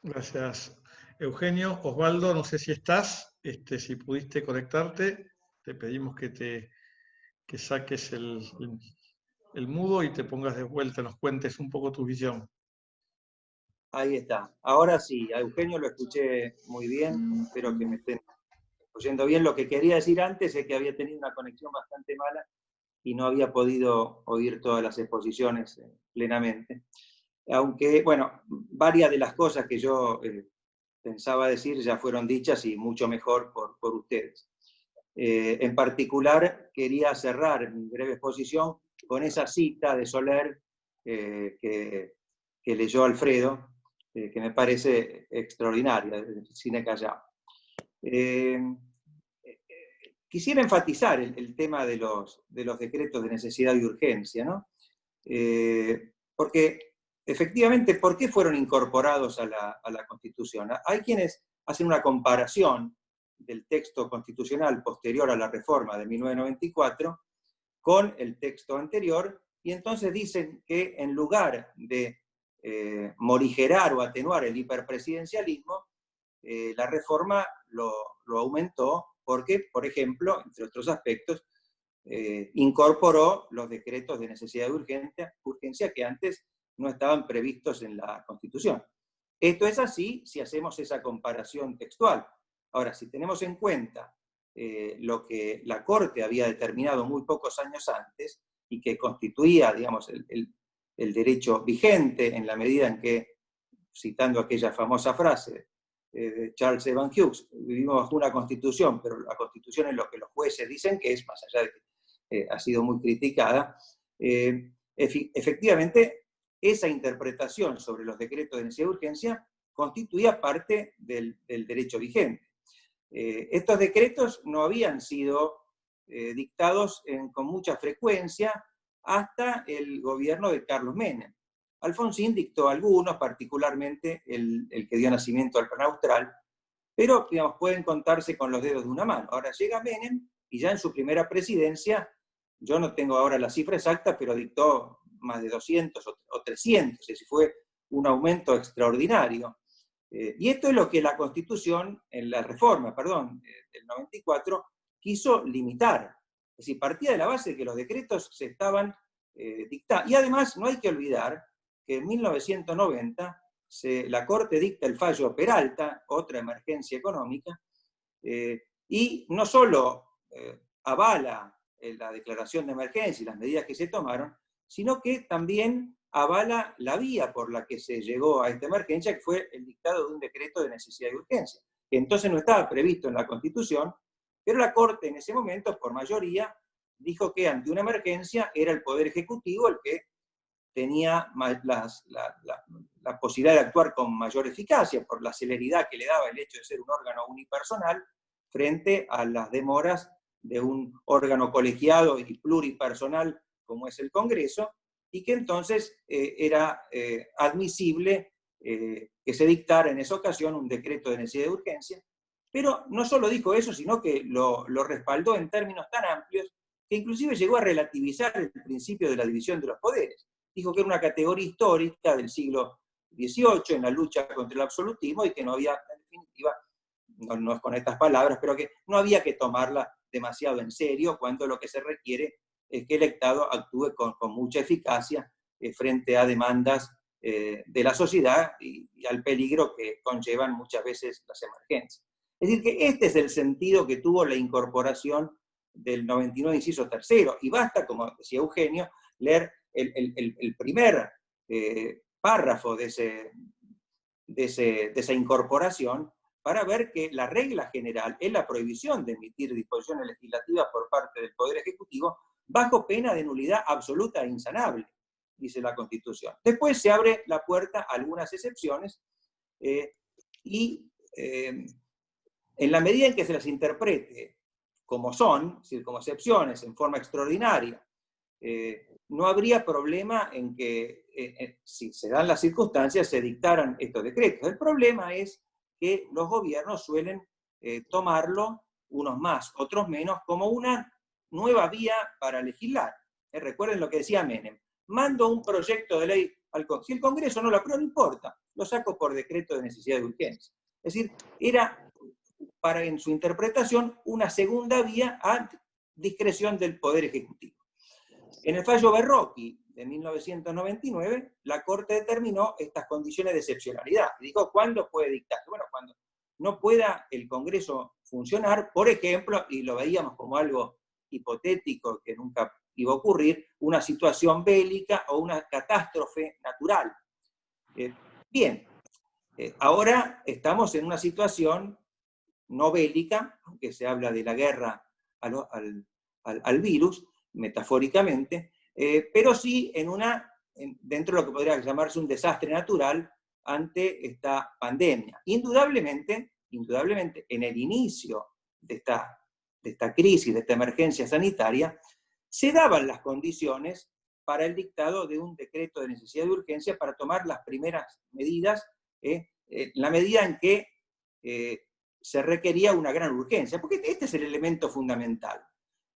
Gracias, Eugenio. Osvaldo, no sé si estás, si pudiste conectarte, te pedimos que saques el mudo y te pongas de vuelta, nos cuentes un poco tu visión. Ahí está. Ahora sí, a Eugenio lo escuché muy bien, espero que me estén oyendo bien. Lo que quería decir antes es que había tenido una conexión bastante mala y no había podido oír todas las exposiciones plenamente. Aunque, bueno, varias de las cosas que yo pensaba decir ya fueron dichas y mucho mejor por ustedes. En particular, quería cerrar mi breve exposición con esa cita de Soler que leyó Alfredo, que me parece extraordinaria, del Cine Callao. Quisiera enfatizar el tema de los decretos de necesidad y urgencia, ¿no? Porque efectivamente, ¿por qué fueron incorporados a la Constitución? Hay quienes hacen una comparación del texto constitucional posterior a la reforma de 1994 con el texto anterior, y entonces dicen que en lugar de morigerar o atenuar el hiperpresidencialismo, la reforma lo aumentó porque, por ejemplo, entre otros aspectos, incorporó los decretos de necesidad de urgencia que antes no estaban previstos en la Constitución. Esto es así si hacemos esa comparación textual. Ahora, si tenemos en cuenta lo que la Corte había determinado muy pocos años antes y que constituía, digamos, el derecho vigente en la medida en que, citando aquella famosa frase de Charles Evan Hughes, vivimos bajo una constitución, pero la constitución es lo que los jueces dicen que es, más allá de que ha sido muy criticada, efectivamente esa interpretación sobre los decretos de necesidad de urgencia constituía parte del derecho vigente. Estos decretos no habían sido dictados con mucha frecuencia hasta el gobierno de Carlos Menem. Alfonsín dictó algunos, particularmente el que dio nacimiento al Plan Austral, pero digamos, pueden contarse con los dedos de una mano. Ahora llega Menem y ya en su primera presidencia, yo no tengo ahora la cifra exacta, pero dictó más de 200 o 300, es decir, fue un aumento extraordinario. Y esto es lo que la Constitución, en la reforma, del 94, quiso limitar. Es decir, partía de la base de que los decretos se estaban dictando. Y además no hay que olvidar que en 1990 la Corte dicta el fallo Peralta, otra emergencia económica, y no solo avala la declaración de emergencia y las medidas que se tomaron, sino que también avala la vía por la que se llegó a esta emergencia, que fue el dictado de un decreto de necesidad de urgencia, que entonces no estaba previsto en la Constitución, pero la Corte en ese momento, por mayoría, dijo que ante una emergencia era el Poder Ejecutivo el que tenía la posibilidad de actuar con mayor eficacia, por la celeridad que le daba el hecho de ser un órgano unipersonal, frente a las demoras de un órgano colegiado y pluripersonal como es el Congreso, y que entonces era admisible que se dictara en esa ocasión un decreto de necesidad de urgencia, pero no solo dijo eso, sino que lo respaldó en términos tan amplios que inclusive llegó a relativizar el principio de la división de los poderes. Dijo que era una categoría histórica del siglo XVIII en la lucha contra el absolutismo y que no había, en definitiva, no es con estas palabras, pero que no había que tomarla demasiado en serio cuando lo que se requiere es que el Estado actúe con mucha eficacia frente a demandas de la sociedad y al peligro que conllevan muchas veces las emergencias. Es decir, que este es el sentido que tuvo la incorporación del 99, inciso tercero, y basta, como decía Eugenio, leer el primer párrafo de esa incorporación para ver que la regla general es la prohibición de emitir disposiciones legislativas por parte del Poder Ejecutivo bajo pena de nulidad absoluta e insanable, dice la Constitución. Después se abre la puerta a algunas excepciones en la medida en que se las interprete como son, es decir, como excepciones en forma extraordinaria, no habría problema en que, si se dan las circunstancias, se dictaran estos decretos. El problema es que los gobiernos suelen tomarlo, unos más, otros menos, como una nueva vía para legislar. Recuerden lo que decía Menem: mando un proyecto de ley al Congreso. Si el Congreso no lo aprueba, no importa, lo saco por decreto de necesidad de urgencia. Es decir, era, para en su interpretación, una segunda vía a discreción del Poder Ejecutivo. En el fallo Berrocchi de 1999, la Corte determinó estas condiciones de excepcionalidad. Dijo, ¿cuándo puede dictar? Bueno, cuando no pueda el Congreso funcionar, por ejemplo, y lo veíamos como algo hipotético que nunca iba a ocurrir, una situación bélica o una catástrofe natural. Bien, ahora estamos en una situación no bélica, aunque se habla de la guerra al virus, metafóricamente, pero sí dentro de lo que podría llamarse un desastre natural ante esta pandemia. Indudablemente, en el inicio de esta crisis, de esta emergencia sanitaria, se daban las condiciones para el dictado de un decreto de necesidad de urgencia para tomar las primeras medidas, en la medida en que se requería una gran urgencia, porque este es el elemento fundamental.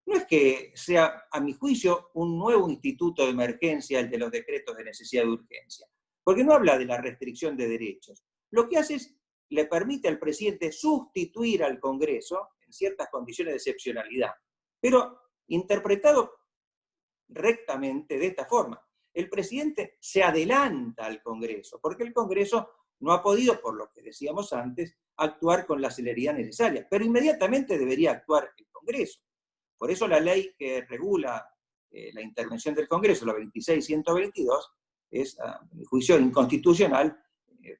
No es que sea, a mi juicio, un nuevo instituto de emergencia el de los decretos de necesidad de urgencia. porque no habla de la restricción de derechos. Lo que hace es, le permite al presidente sustituir al Congreso en ciertas condiciones de excepcionalidad, pero interpretado rectamente de esta forma. El presidente se adelanta al Congreso, porque el Congreso no ha podido, por lo que decíamos antes, actuar con la celeridad necesaria, pero inmediatamente debería actuar el Congreso. Por eso la ley que regula la intervención del Congreso, la 26.122, es, a mi juicio, inconstitucional,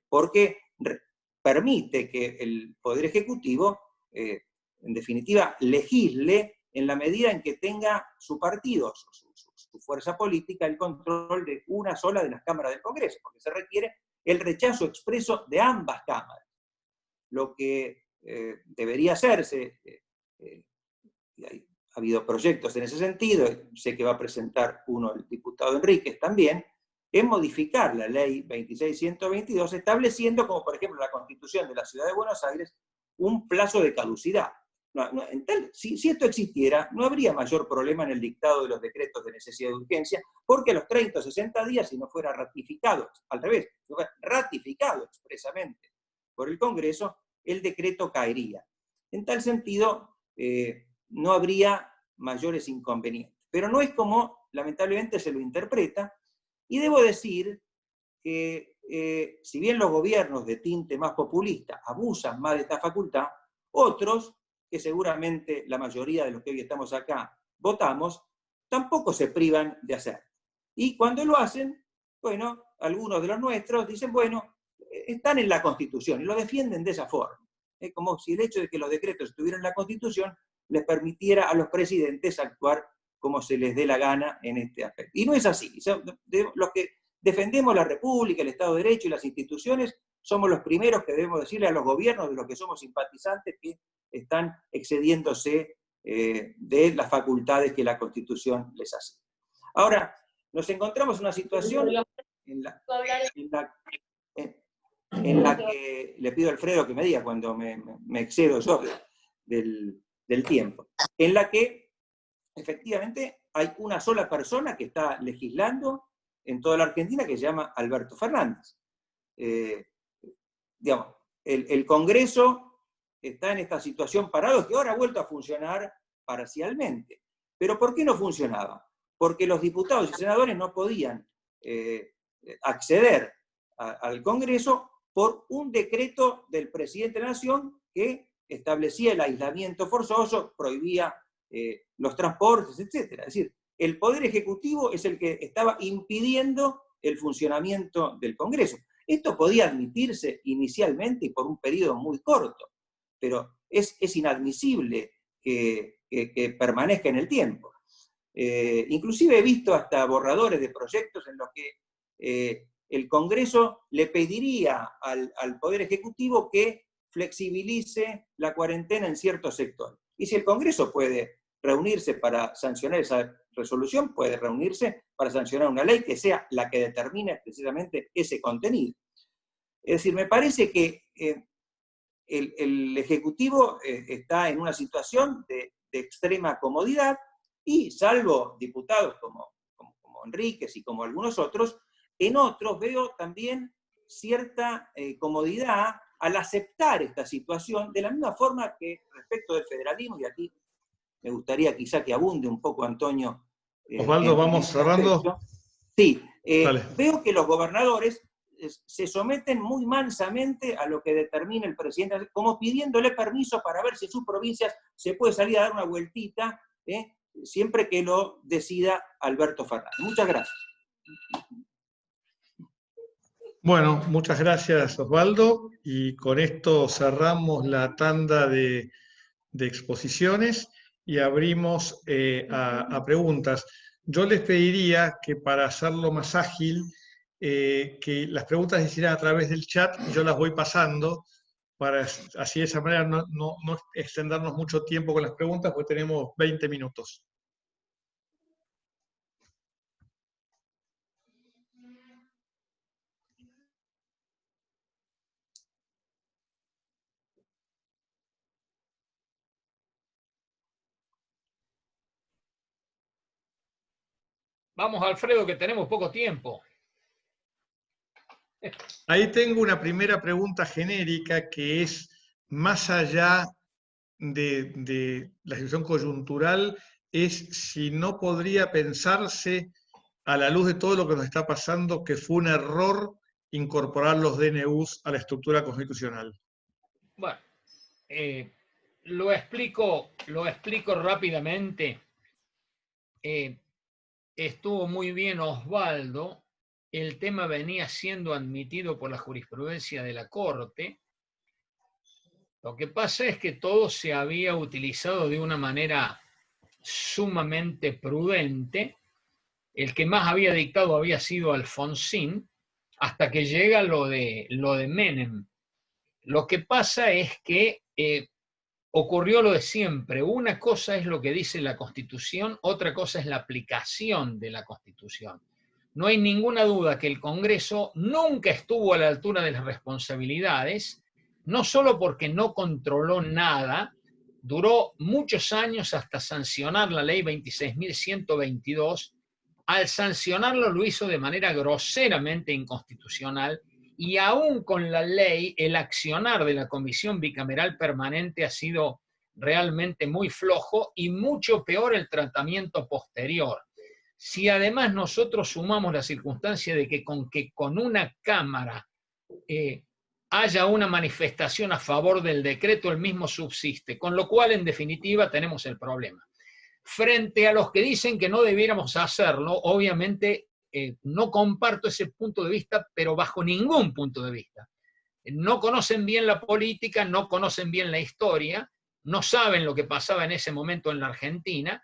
porque permite que el Poder Ejecutivo, en definitiva, legisle en la medida en que tenga su partido, su fuerza política, el control de una sola de las cámaras del Congreso, porque se requiere el rechazo expreso de ambas cámaras. Lo que debería hacerse, y ha habido proyectos en ese sentido, sé que va a presentar uno el diputado Enríquez también, es modificar la ley 26.122, estableciendo, como por ejemplo la Constitución de la Ciudad de Buenos Aires, un plazo de caducidad. Si esto existiera, no habría mayor problema en el dictado de los decretos de necesidad de urgencia, porque a los 30 o 60 días, si no fuera ratificado, al revés, si no fuera ratificado expresamente por el Congreso, el decreto caería. En tal sentido, no habría mayores inconvenientes. Pero no es como, lamentablemente, se lo interpreta, y debo decir que, si bien los gobiernos de tinte más populista abusan más de esta facultad, otros, que seguramente la mayoría de los que hoy estamos acá votamos, tampoco se privan de hacer. Y cuando lo hacen, bueno, algunos de los nuestros dicen, bueno, están en la Constitución, y lo defienden de esa forma. Es como si el hecho de que los decretos estuvieran en la Constitución les permitiera a los presidentes actuar como se les dé la gana en este aspecto. Y no es así. Los que defendemos la República, el Estado de Derecho y las instituciones, somos los primeros que debemos decirle a los gobiernos de los que somos simpatizantes que están excediéndose de las facultades que la Constitución les hace. Ahora, nos encontramos en una situación en la que le pido a Alfredo que me diga cuando me excedo yo del tiempo, en la que efectivamente hay una sola persona que está legislando en toda la Argentina que se llama Alberto Fernández. Digamos, el Congreso está en esta situación parado que ahora ha vuelto a funcionar parcialmente. ¿Pero por qué no funcionaba? Porque los diputados y senadores no podían acceder al Congreso por un decreto del presidente de la Nación que establecía el aislamiento forzoso, prohibía los transportes, etc. Es decir, el Poder Ejecutivo es el que estaba impidiendo el funcionamiento del Congreso. Esto podía admitirse inicialmente y por un periodo muy corto, pero es inadmisible que permanezca en el tiempo. Inclusive he visto hasta borradores de proyectos en los que el Congreso le pediría al Poder Ejecutivo que flexibilice la cuarentena en ciertos sectores. Y si el Congreso puede reunirse para sancionar esa resolución, puede reunirse para sancionar una ley que sea la que determine precisamente ese contenido. Es decir, me parece que el Ejecutivo está en una situación de extrema comodidad y, salvo diputados como Enríquez y como algunos otros, en otros veo también cierta comodidad al aceptar esta situación, de la misma forma que respecto del federalismo, y aquí me gustaría quizá que abunde un poco Antonio. Osvaldo, vamos cerrando. Sí, veo que los gobernadores se someten muy mansamente a lo que determina el presidente, como pidiéndole permiso para ver si en sus provincias se puede salir a dar una vueltita, siempre que lo decida Alberto Fernández. Muchas gracias. Bueno, muchas gracias, Osvaldo, y con esto cerramos la tanda de exposiciones y abrimos a preguntas. Yo les pediría que, para hacerlo más ágil, que las preguntas se hicieran a través del chat y yo las voy pasando, para así de esa manera no extendernos mucho tiempo con las preguntas, porque tenemos 20 minutos. Vamos, Alfredo, que tenemos poco tiempo. Ahí tengo una pregunta genérica que es, más allá de la situación coyuntural, es si no podría pensarse, a la luz de todo lo que nos está pasando, que fue un error incorporar los DNUs a la estructura constitucional. Bueno, lo explico rápidamente. Estuvo muy bien Osvaldo. El tema venía siendo admitido por la jurisprudencia de la Corte. Lo que pasa es que todo se había utilizado de una manera sumamente prudente. El que más había dictado había sido Alfonsín, hasta que llega lo de Menem. Lo que pasa es que ocurrió lo de siempre. Una cosa es lo que dice la Constitución, otra cosa es la aplicación de la Constitución. No hay ninguna duda que el Congreso nunca estuvo a la altura de las responsabilidades, no solo porque no controló nada, duró muchos años hasta sancionar la ley 26.122. Al sancionarlo lo hizo de manera groseramente inconstitucional, y aún con la ley, el accionar de la Comisión Bicameral Permanente ha sido realmente muy flojo, y mucho peor el tratamiento posterior. Si además nosotros sumamos la circunstancia de que con una Cámara haya una manifestación a favor del decreto, el mismo subsiste, con lo cual en definitiva tenemos el problema. Frente a los que dicen que no debiéramos hacerlo, obviamente no comparto ese punto de vista, pero bajo ningún punto de vista. No conocen bien la política, no conocen bien la historia, no saben lo que pasaba en ese momento en la Argentina.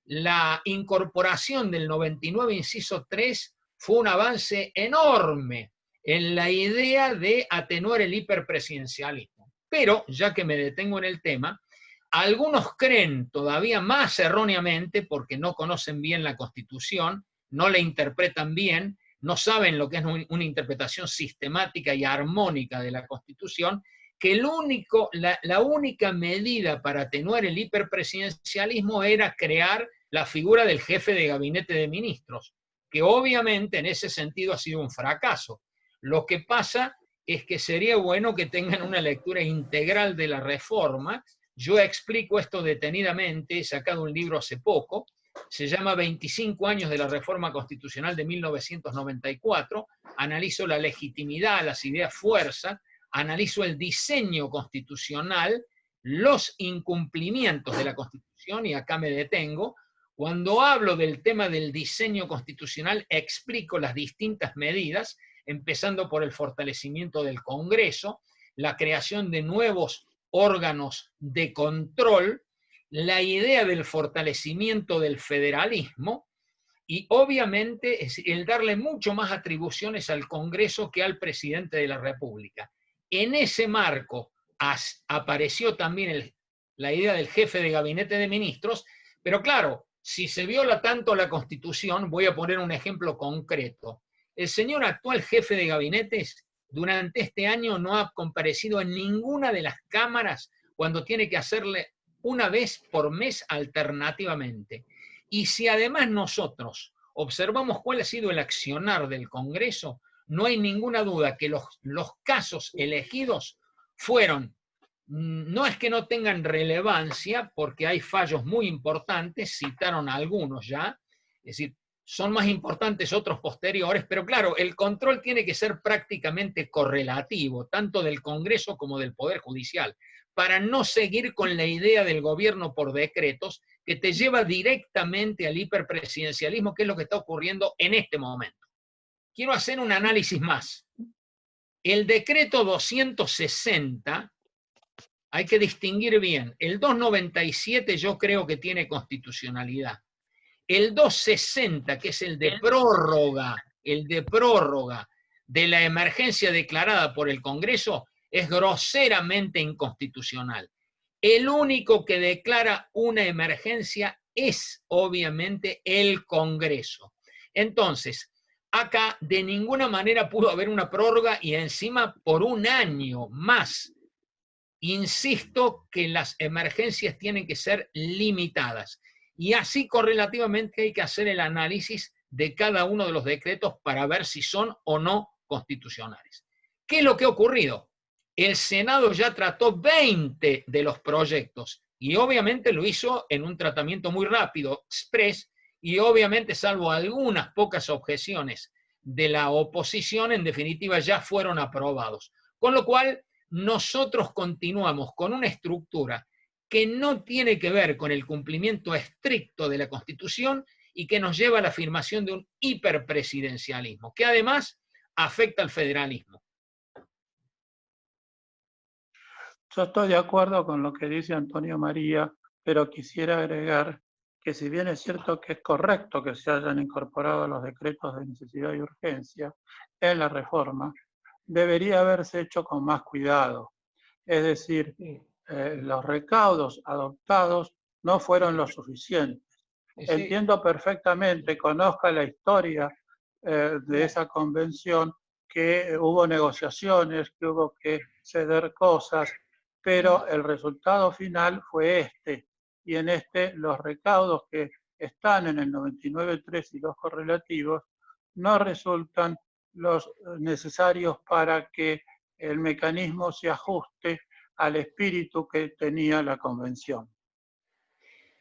La incorporación del 99, inciso 3, fue un avance enorme en la idea de atenuar el hiperpresidencialismo. Pero, ya que me detengo en el tema, algunos creen todavía más erróneamente, porque no conocen bien la Constitución, no la interpretan bien, no saben lo que es una interpretación sistemática y armónica de la Constitución, que la única medida para atenuar el hiperpresidencialismo era crear la figura del jefe de gabinete de ministros, que obviamente en ese sentido ha sido un fracaso. Lo que pasa es que sería bueno que tengan una lectura integral de la reforma. Yo explico esto detenidamente, he sacado un libro hace poco, se llama 25 años de la Reforma Constitucional de 1994, analizo la legitimidad, las ideas fuerza, analizo el diseño constitucional, los incumplimientos de la Constitución, y acá me detengo. Cuando hablo del tema del diseño constitucional, explico las distintas medidas, empezando por el fortalecimiento del Congreso, la creación de nuevos órganos de control, la idea del fortalecimiento del federalismo y obviamente el darle mucho más atribuciones al Congreso que al presidente de la República. En ese marco apareció también la idea del jefe de gabinete de ministros, pero claro, si se viola tanto la Constitución, voy a poner un ejemplo concreto. El señor actual jefe de gabinetes durante este año no ha comparecido en ninguna de las cámaras cuando tiene que hacerle una vez por mes alternativamente. Y si además nosotros observamos cuál ha sido el accionar del Congreso, no hay ninguna duda que los casos elegidos fueron, no es que no tengan relevancia, porque hay fallos muy importantes, citaron algunos ya, es decir, son más importantes otros posteriores, pero claro, el control tiene que ser prácticamente correlativo, tanto del Congreso como del Poder Judicial, para no seguir con la idea del gobierno por decretos que te lleva directamente al hiperpresidencialismo, que es lo que está ocurriendo en este momento. Quiero hacer un análisis más. El decreto 260, hay que distinguir bien, el 297 yo creo que tiene constitucionalidad. El 260, que es el de prórroga de la emergencia declarada por el Congreso, es groseramente inconstitucional. El único que declara una emergencia es, obviamente, el Congreso. Entonces, acá de ninguna manera pudo haber una prórroga y encima por un año más. Insisto que las emergencias tienen que ser limitadas. Y así correlativamente hay que hacer el análisis de cada uno de los decretos para ver si son o no constitucionales. ¿Qué es lo que ha ocurrido? El Senado ya trató 20 de los proyectos y obviamente lo hizo en un tratamiento muy rápido, express, y obviamente salvo algunas pocas objeciones de la oposición, en definitiva ya fueron aprobados. Con lo cual, nosotros continuamos con una estructura que no tiene que ver con el cumplimiento estricto de la Constitución y que nos lleva a la afirmación de un hiperpresidencialismo, que además afecta al federalismo. Yo estoy de acuerdo con lo que dice Antonio María, pero quisiera agregar que si bien es cierto que es correcto que se hayan incorporado los decretos de necesidad y urgencia en la reforma, debería haberse hecho con más cuidado. Es decir, los recaudos adoptados no fueron lo suficientes. Entiendo perfectamente, conozca la historia de esa convención, que hubo negociaciones, que hubo que ceder cosas, pero el resultado final fue este. Y en este los recaudos que están en el 99.3 y los correlativos no resultan los necesarios para que el mecanismo se ajuste al espíritu que tenía la convención.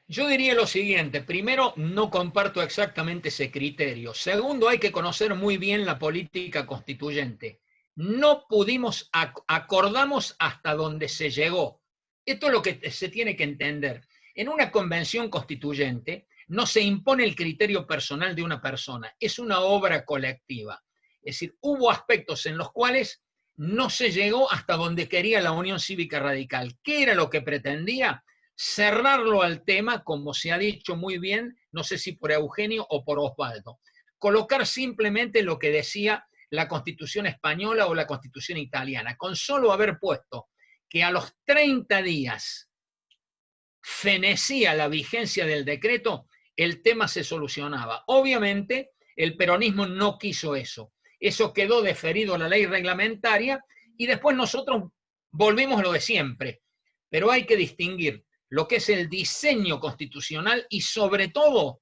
Yo diría lo siguiente: primero, no comparto exactamente ese criterio. Segundo, hay que conocer muy bien la política constituyente. No pudimos, acordamos hasta donde se llegó. Esto es lo que se tiene que entender. En una convención constituyente no se impone el criterio personal de una persona, es una obra colectiva. Es decir, hubo aspectos en los cuales no se llegó hasta donde quería la Unión Cívica Radical. ¿Qué era lo que pretendía? Cerrarlo al tema, como se ha dicho muy bien, no sé si por Eugenio o por Osvaldo. Colocar simplemente lo que decía la Constitución española o la Constitución italiana, con solo haber puesto que a los 30 días fenecía la vigencia del decreto, el tema se solucionaba. Obviamente, el peronismo no quiso eso. Eso quedó deferido a la ley reglamentaria y después nosotros volvimos a lo de siempre. Pero hay que distinguir lo que es el diseño constitucional y sobre todo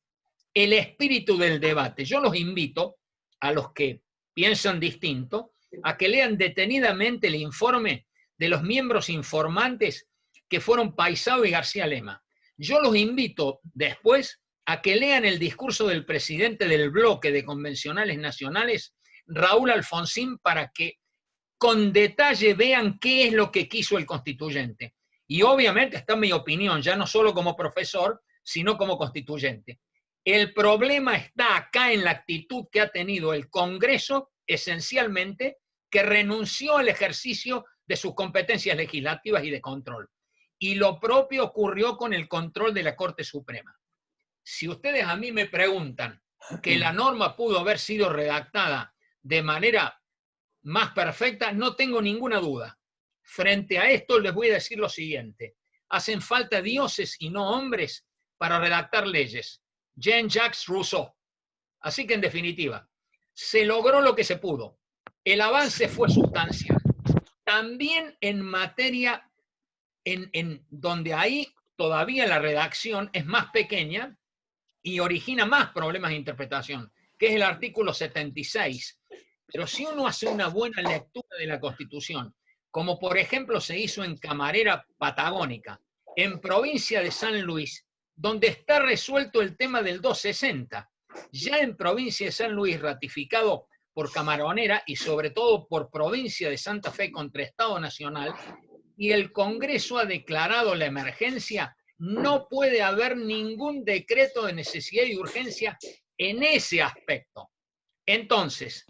el espíritu del debate. Yo los invito a los que piensan distinto a que lean detenidamente el informe de los miembros informantes que fueron Paisao y García Lema. Yo los invito después a que lean el discurso del presidente del bloque de convencionales nacionales, Raúl Alfonsín, para que con detalle vean qué es lo que quiso el constituyente. Y obviamente está mi opinión, ya no solo como profesor, sino como constituyente. El problema está acá en la actitud que ha tenido el Congreso, esencialmente, que renunció al ejercicio de sus competencias legislativas y de control. Y lo propio ocurrió con el control de la Corte Suprema. Si ustedes a mí me preguntan que la norma pudo haber sido redactada de manera más perfecta, no tengo ninguna duda. Frente a esto les voy a decir lo siguiente: hacen falta dioses y no hombres para redactar leyes. Jean-Jacques Rousseau. Así que en definitiva, se logró lo que se pudo. El avance fue sustancial. También en materia en donde ahí todavía la redacción es más pequeña y origina más problemas de interpretación, que es el artículo 76. Pero si uno hace una buena lectura de la Constitución, como por ejemplo se hizo en Camarera Patagónica, en provincia de San Luis, donde está resuelto el tema del 260, ya en provincia de San Luis, ratificado por Camaronera y sobre todo por provincia de Santa Fe contra Estado Nacional, y el Congreso ha declarado la emergencia, no puede haber ningún decreto de necesidad y urgencia en ese aspecto. Entonces,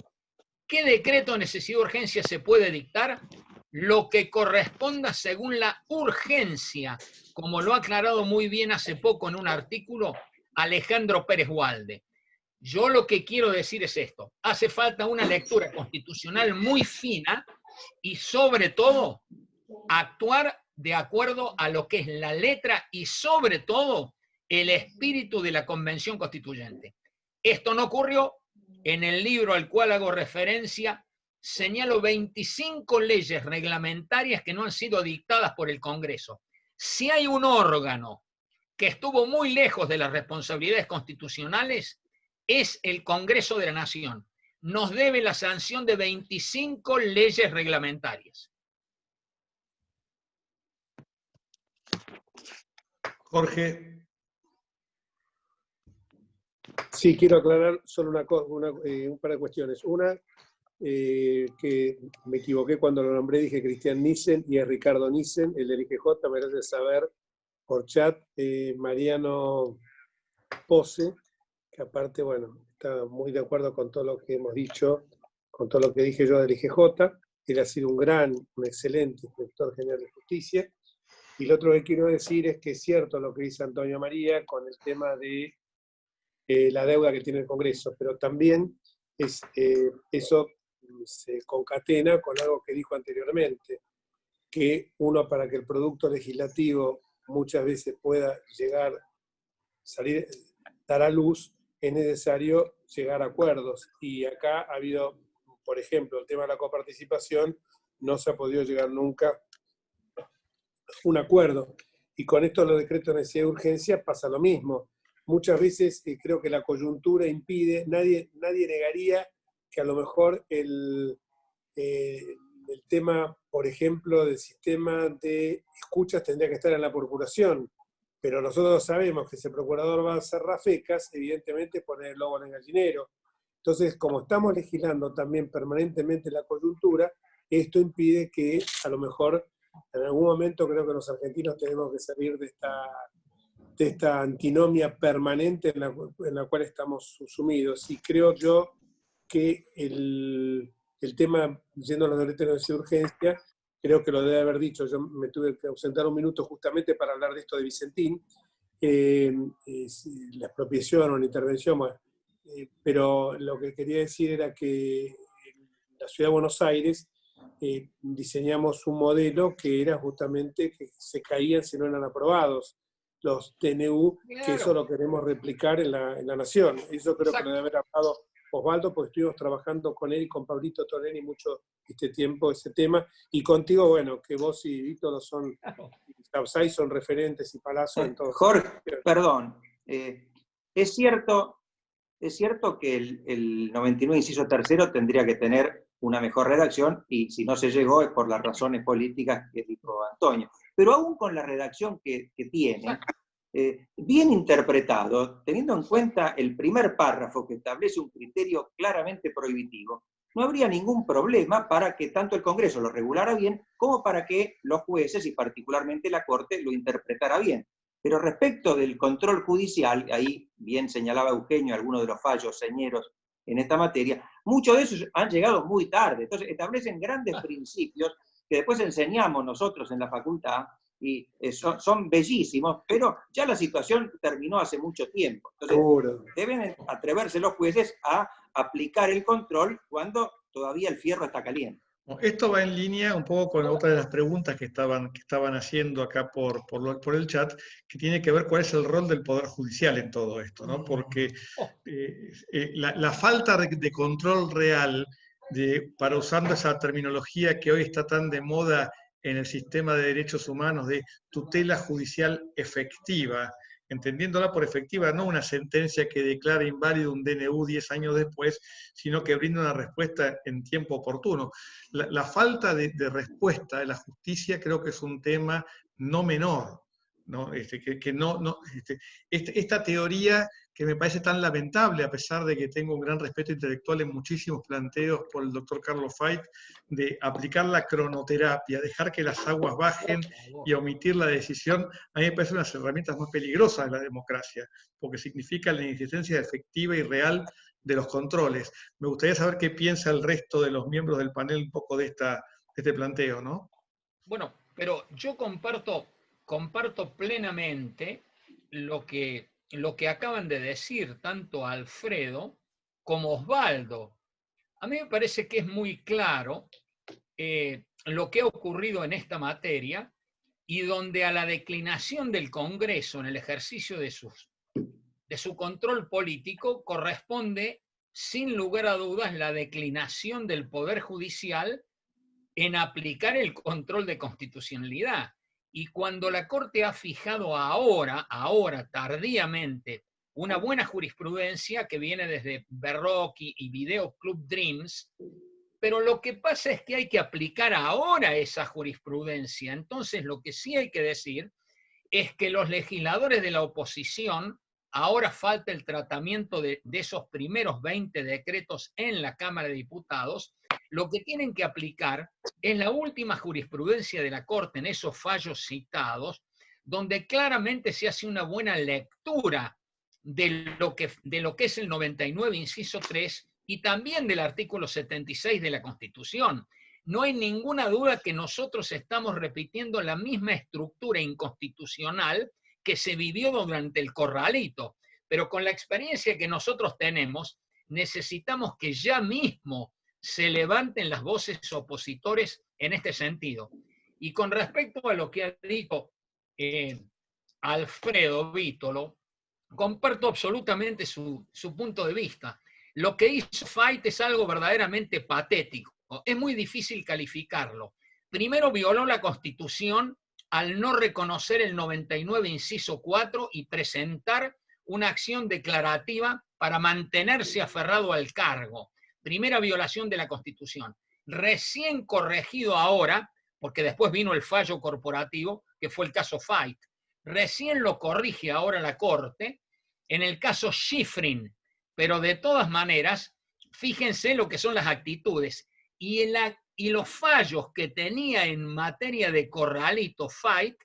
¿qué decreto de necesidad y urgencia se puede dictar? Lo que corresponda según la urgencia, como lo ha aclarado muy bien hace poco en un artículo Alejandro Pérez Walde. Yo lo que quiero decir es esto: hace falta una lectura constitucional muy fina y sobre todo actuar de acuerdo a lo que es la letra y sobre todo el espíritu de la Convención Constituyente. Esto no ocurrió. En el libro al cual hago referencia señalo 25 leyes reglamentarias que no han sido dictadas por el Congreso. Si hay un órgano que estuvo muy lejos de las responsabilidades constitucionales, es el Congreso de la Nación. nos debe la sanción de 25 leyes reglamentarias. Jorge. Sí, quiero aclarar solo un par de cuestiones. Una, que me equivoqué cuando lo nombré, dije Cristian Nissen y es Ricardo Nissen, el del IGJ, merece saber por chat, Mariano Pose, que aparte, bueno, está muy de acuerdo con todo lo que hemos dicho, con todo lo que dije yo del IGJ. Él ha sido un excelente inspector general de justicia. Y lo otro que quiero decir es que es cierto lo que dice Antonio María con el tema de la deuda que tiene el Congreso, pero también eso se concatena con algo que dijo anteriormente, que uno, para que el producto legislativo muchas veces pueda dar a luz, es necesario llegar a acuerdos. Y acá ha habido, por ejemplo, el tema de la coparticipación, no se ha podido llegar nunca a un acuerdo. Y con esto los decretos de necesidad de urgencia pasa lo mismo. Muchas veces creo que la coyuntura impide, nadie negaría que a lo mejor el tema, por ejemplo, del sistema de escuchas tendría que estar en la procuración, pero nosotros sabemos que si el procurador va a hacer rafecas, evidentemente poner el lobo en el gallinero. Entonces, como estamos legislando también permanentemente la coyuntura, esto impide que a lo mejor en algún momento creo que los argentinos tenemos que salir de esta antinomia permanente en la cual estamos sumidos. Y creo yo que el tema, yendo a los derechos de urgencia, creo que lo debe haber dicho, yo me tuve que ausentar un minuto justamente para hablar de esto de Vicentín, la expropiación o la intervención, pero lo que quería decir era que en la ciudad de Buenos Aires diseñamos un modelo que era justamente que se caían si no eran aprobados los TNU, claro, que eso lo queremos replicar en la Nación. Eso creo que lo debe haber hablado Osvaldo, porque estuvimos trabajando con él y con Pablito Toreni mucho tiempo ese tema, y contigo, bueno, que vos y Víctor son, son referentes y palazos en todo. Jorge, perdón, es cierto que el 99 inciso tercero tendría que tener una mejor redacción, y si no se llegó es por las razones políticas que dijo Antonio. Pero aún con la redacción que tiene, bien interpretado, teniendo en cuenta el primer párrafo que establece un criterio claramente prohibitivo, no habría ningún problema para que tanto el Congreso lo regulara bien, como para que los jueces, y particularmente la Corte, lo interpretara bien. Pero respecto del control judicial, ahí bien señalaba Eugenio algunos de los fallos señeros en esta materia, muchos de esos han llegado muy tarde. Entonces establecen grandes principios que después enseñamos nosotros en la facultad, y son bellísimos, pero ya la situación terminó hace mucho tiempo. Entonces deben atreverse los jueces a aplicar el control cuando todavía el fierro está caliente. Esto va en línea un poco con otra de las preguntas que estaban haciendo acá por el chat, que tiene que ver cuál es el rol del Poder Judicial en todo esto, ¿no? Porque la falta de control real, para usando esa terminología que hoy está tan de moda en el sistema de derechos humanos, de tutela judicial efectiva, entendiéndola por efectiva, no una sentencia que declara inválido un DNU 10 años después, sino que brinda una respuesta en tiempo oportuno. La falta de respuesta de la justicia creo que es un tema no menor, ¿no? Esta teoría que me parece tan lamentable, a pesar de que tengo un gran respeto intelectual en muchísimos planteos por el doctor Carlos Fait, de aplicar la cronoterapia, dejar que las aguas bajen y omitir la decisión, a mí me parece una de las herramientas más peligrosas de la democracia, porque significa la inexistencia efectiva y real de los controles. Me gustaría saber qué piensa el resto de los miembros del panel un poco de este planteo, ¿no? Bueno, pero yo comparto plenamente lo que acaban de decir tanto Alfredo como Osvaldo. A mí me parece que es muy claro lo que ha ocurrido en esta materia, y donde a la declinación del Congreso en el ejercicio de su control político corresponde, sin lugar a dudas, la declinación del Poder Judicial en aplicar el control de constitucionalidad. Y cuando la Corte ha fijado ahora, tardíamente, una buena jurisprudencia que viene desde Berroc y Video Club Dreams, pero lo que pasa es que hay que aplicar ahora esa jurisprudencia. Entonces, lo que sí hay que decir es que los legisladores de la oposición, ahora falta el tratamiento de esos primeros 20 decretos en la Cámara de Diputados, lo que tienen que aplicar es la última jurisprudencia de la Corte en esos fallos citados, donde claramente se hace una buena lectura de lo que es el 99, inciso 3, y también del artículo 76 de la Constitución. No hay ninguna duda que nosotros estamos repitiendo la misma estructura inconstitucional que se vivió durante el Corralito, pero con la experiencia que nosotros tenemos, necesitamos que ya mismo se levanten las voces opositores en este sentido. Y con respecto a lo que ha dicho Alfredo Vítolo, comparto absolutamente su punto de vista. Lo que hizo Fayt es algo verdaderamente patético. Es muy difícil calificarlo. Primero violó la Constitución al no reconocer el 99, inciso 4, y presentar una acción declarativa para mantenerse aferrado al cargo. Primera violación de la Constitución. Recién corregido ahora, porque después vino el fallo corporativo, que fue el caso Fayt. Recién lo corrige ahora la Corte, en el caso Schifrin, pero de todas maneras, fíjense lo que son las actitudes y los fallos que tenía en materia de Corralito Fayt,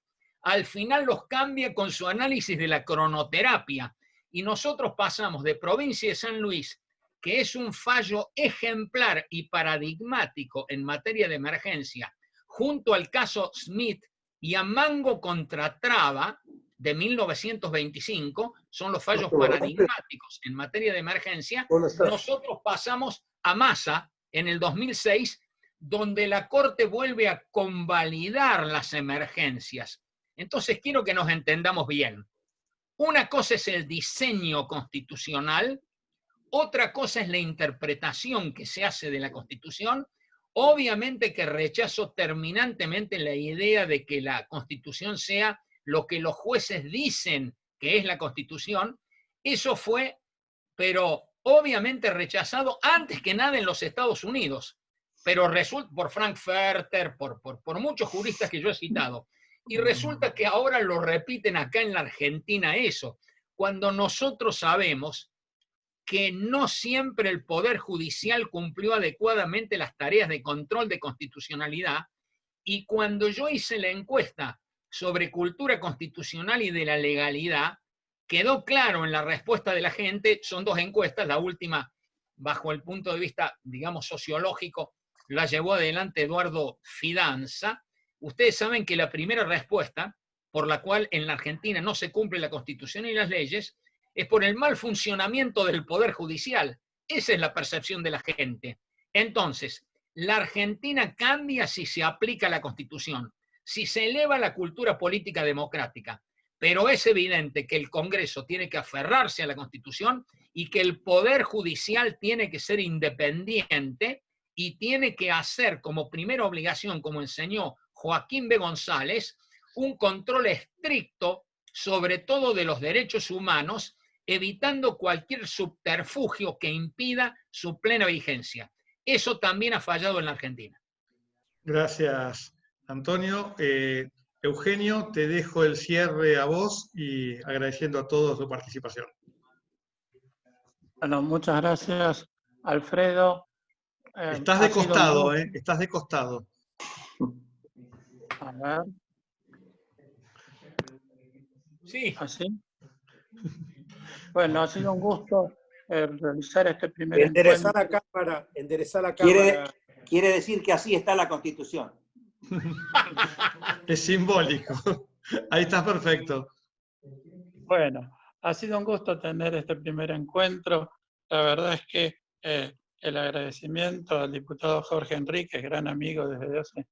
al final los cambia con su análisis de la cronoterapia. Y nosotros pasamos de Provincia de San Luis, que es un fallo ejemplar y paradigmático en materia de emergencia, junto al caso Smith y a Mango contra Traba, de 1925, son los fallos paradigmáticos en materia de emergencia. Nosotros pasamos a Massa en el 2006, donde la Corte vuelve a convalidar las emergencias. Entonces quiero que nos entendamos bien. Una cosa es el diseño constitucional, otra cosa es la interpretación que se hace de la Constitución. Obviamente que rechazo terminantemente la idea de que la Constitución sea lo que los jueces dicen que es la Constitución. Eso fue, pero obviamente rechazado antes que nada en los Estados Unidos, pero resulta por Frankfurter, por muchos juristas que yo he citado, y resulta que ahora lo repiten acá en la Argentina eso, cuando nosotros sabemos que no siempre el Poder Judicial cumplió adecuadamente las tareas de control de constitucionalidad, y cuando yo hice la encuesta sobre cultura constitucional y de la legalidad, quedó claro en la respuesta de la gente. Son dos encuestas, la última, bajo el punto de vista, digamos, sociológico, la llevó adelante Eduardo Fidanza. Ustedes saben que la primera respuesta, por la cual en la Argentina no se cumple la Constitución y las leyes, es por el mal funcionamiento del Poder Judicial. Esa es la percepción de la gente. Entonces, la Argentina cambia si se aplica la Constitución, si se eleva la cultura política democrática, pero es evidente que el Congreso tiene que aferrarse a la Constitución y que el Poder Judicial tiene que ser independiente y tiene que hacer como primera obligación, como enseñó Joaquín B. González, un control estricto sobre todo de los derechos humanos, evitando cualquier subterfugio que impida su plena vigencia. Eso también ha fallado en la Argentina. Gracias, Antonio. Eugenio, te dejo el cierre a vos y agradeciendo a todos su participación. Bueno, muchas gracias, Alfredo. Estás de costado, estás de costado. A ver. Sí. ¿Así? Bueno, ha sido un gusto realizar este primer enderezar encuentro. enderezar la cámara. Quiere decir que así está la Constitución. Es simbólico. Ahí está perfecto. Bueno, ha sido un gusto tener este primer encuentro. La verdad es que el agradecimiento al diputado Jorge Enríquez, gran amigo desde hace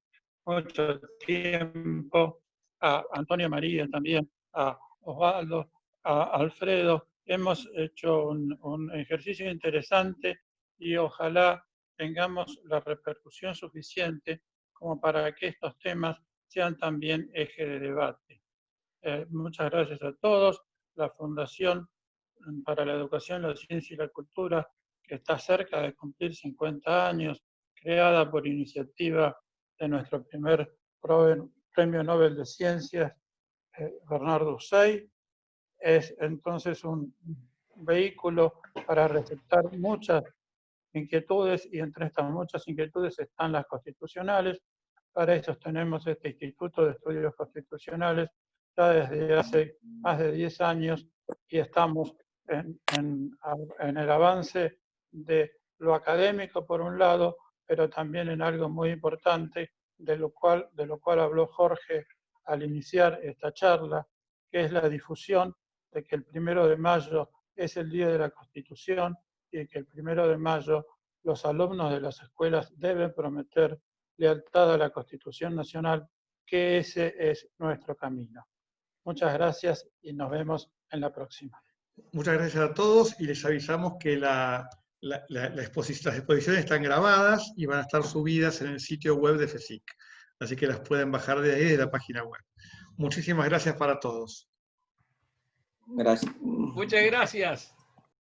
mucho tiempo, a Antonio María también, a Osvaldo, a Alfredo. Hemos hecho un ejercicio interesante y ojalá tengamos la repercusión suficiente como para que estos temas sean también eje de debate. Muchas gracias a todos. La Fundación para la Educación, la Ciencia y la Cultura, que está cerca de cumplir 50 años, creada por iniciativa de nuestro primer Premio Nobel de Ciencias, Bernardo Hussein. Es entonces un vehículo para receptar muchas inquietudes, y entre estas muchas inquietudes están las constitucionales. Para eso tenemos este Instituto de Estudios Constitucionales ya desde hace más de 10 años, y estamos en el avance de lo académico por un lado, pero también en algo muy importante, de lo cual habló Jorge al iniciar esta charla, que es la difusión de que el 1 de mayo es el Día de la Constitución, y que el 1 de mayo los alumnos de las escuelas deben prometer lealtad a la Constitución Nacional, que ese es nuestro camino. Muchas gracias y nos vemos en la próxima. Muchas gracias a todos, y les avisamos que las exposiciones están grabadas y van a estar subidas en el sitio web de FESIC. Así que las pueden bajar de ahí, de la página web. Muchísimas gracias para todos. Gracias. Muchas gracias.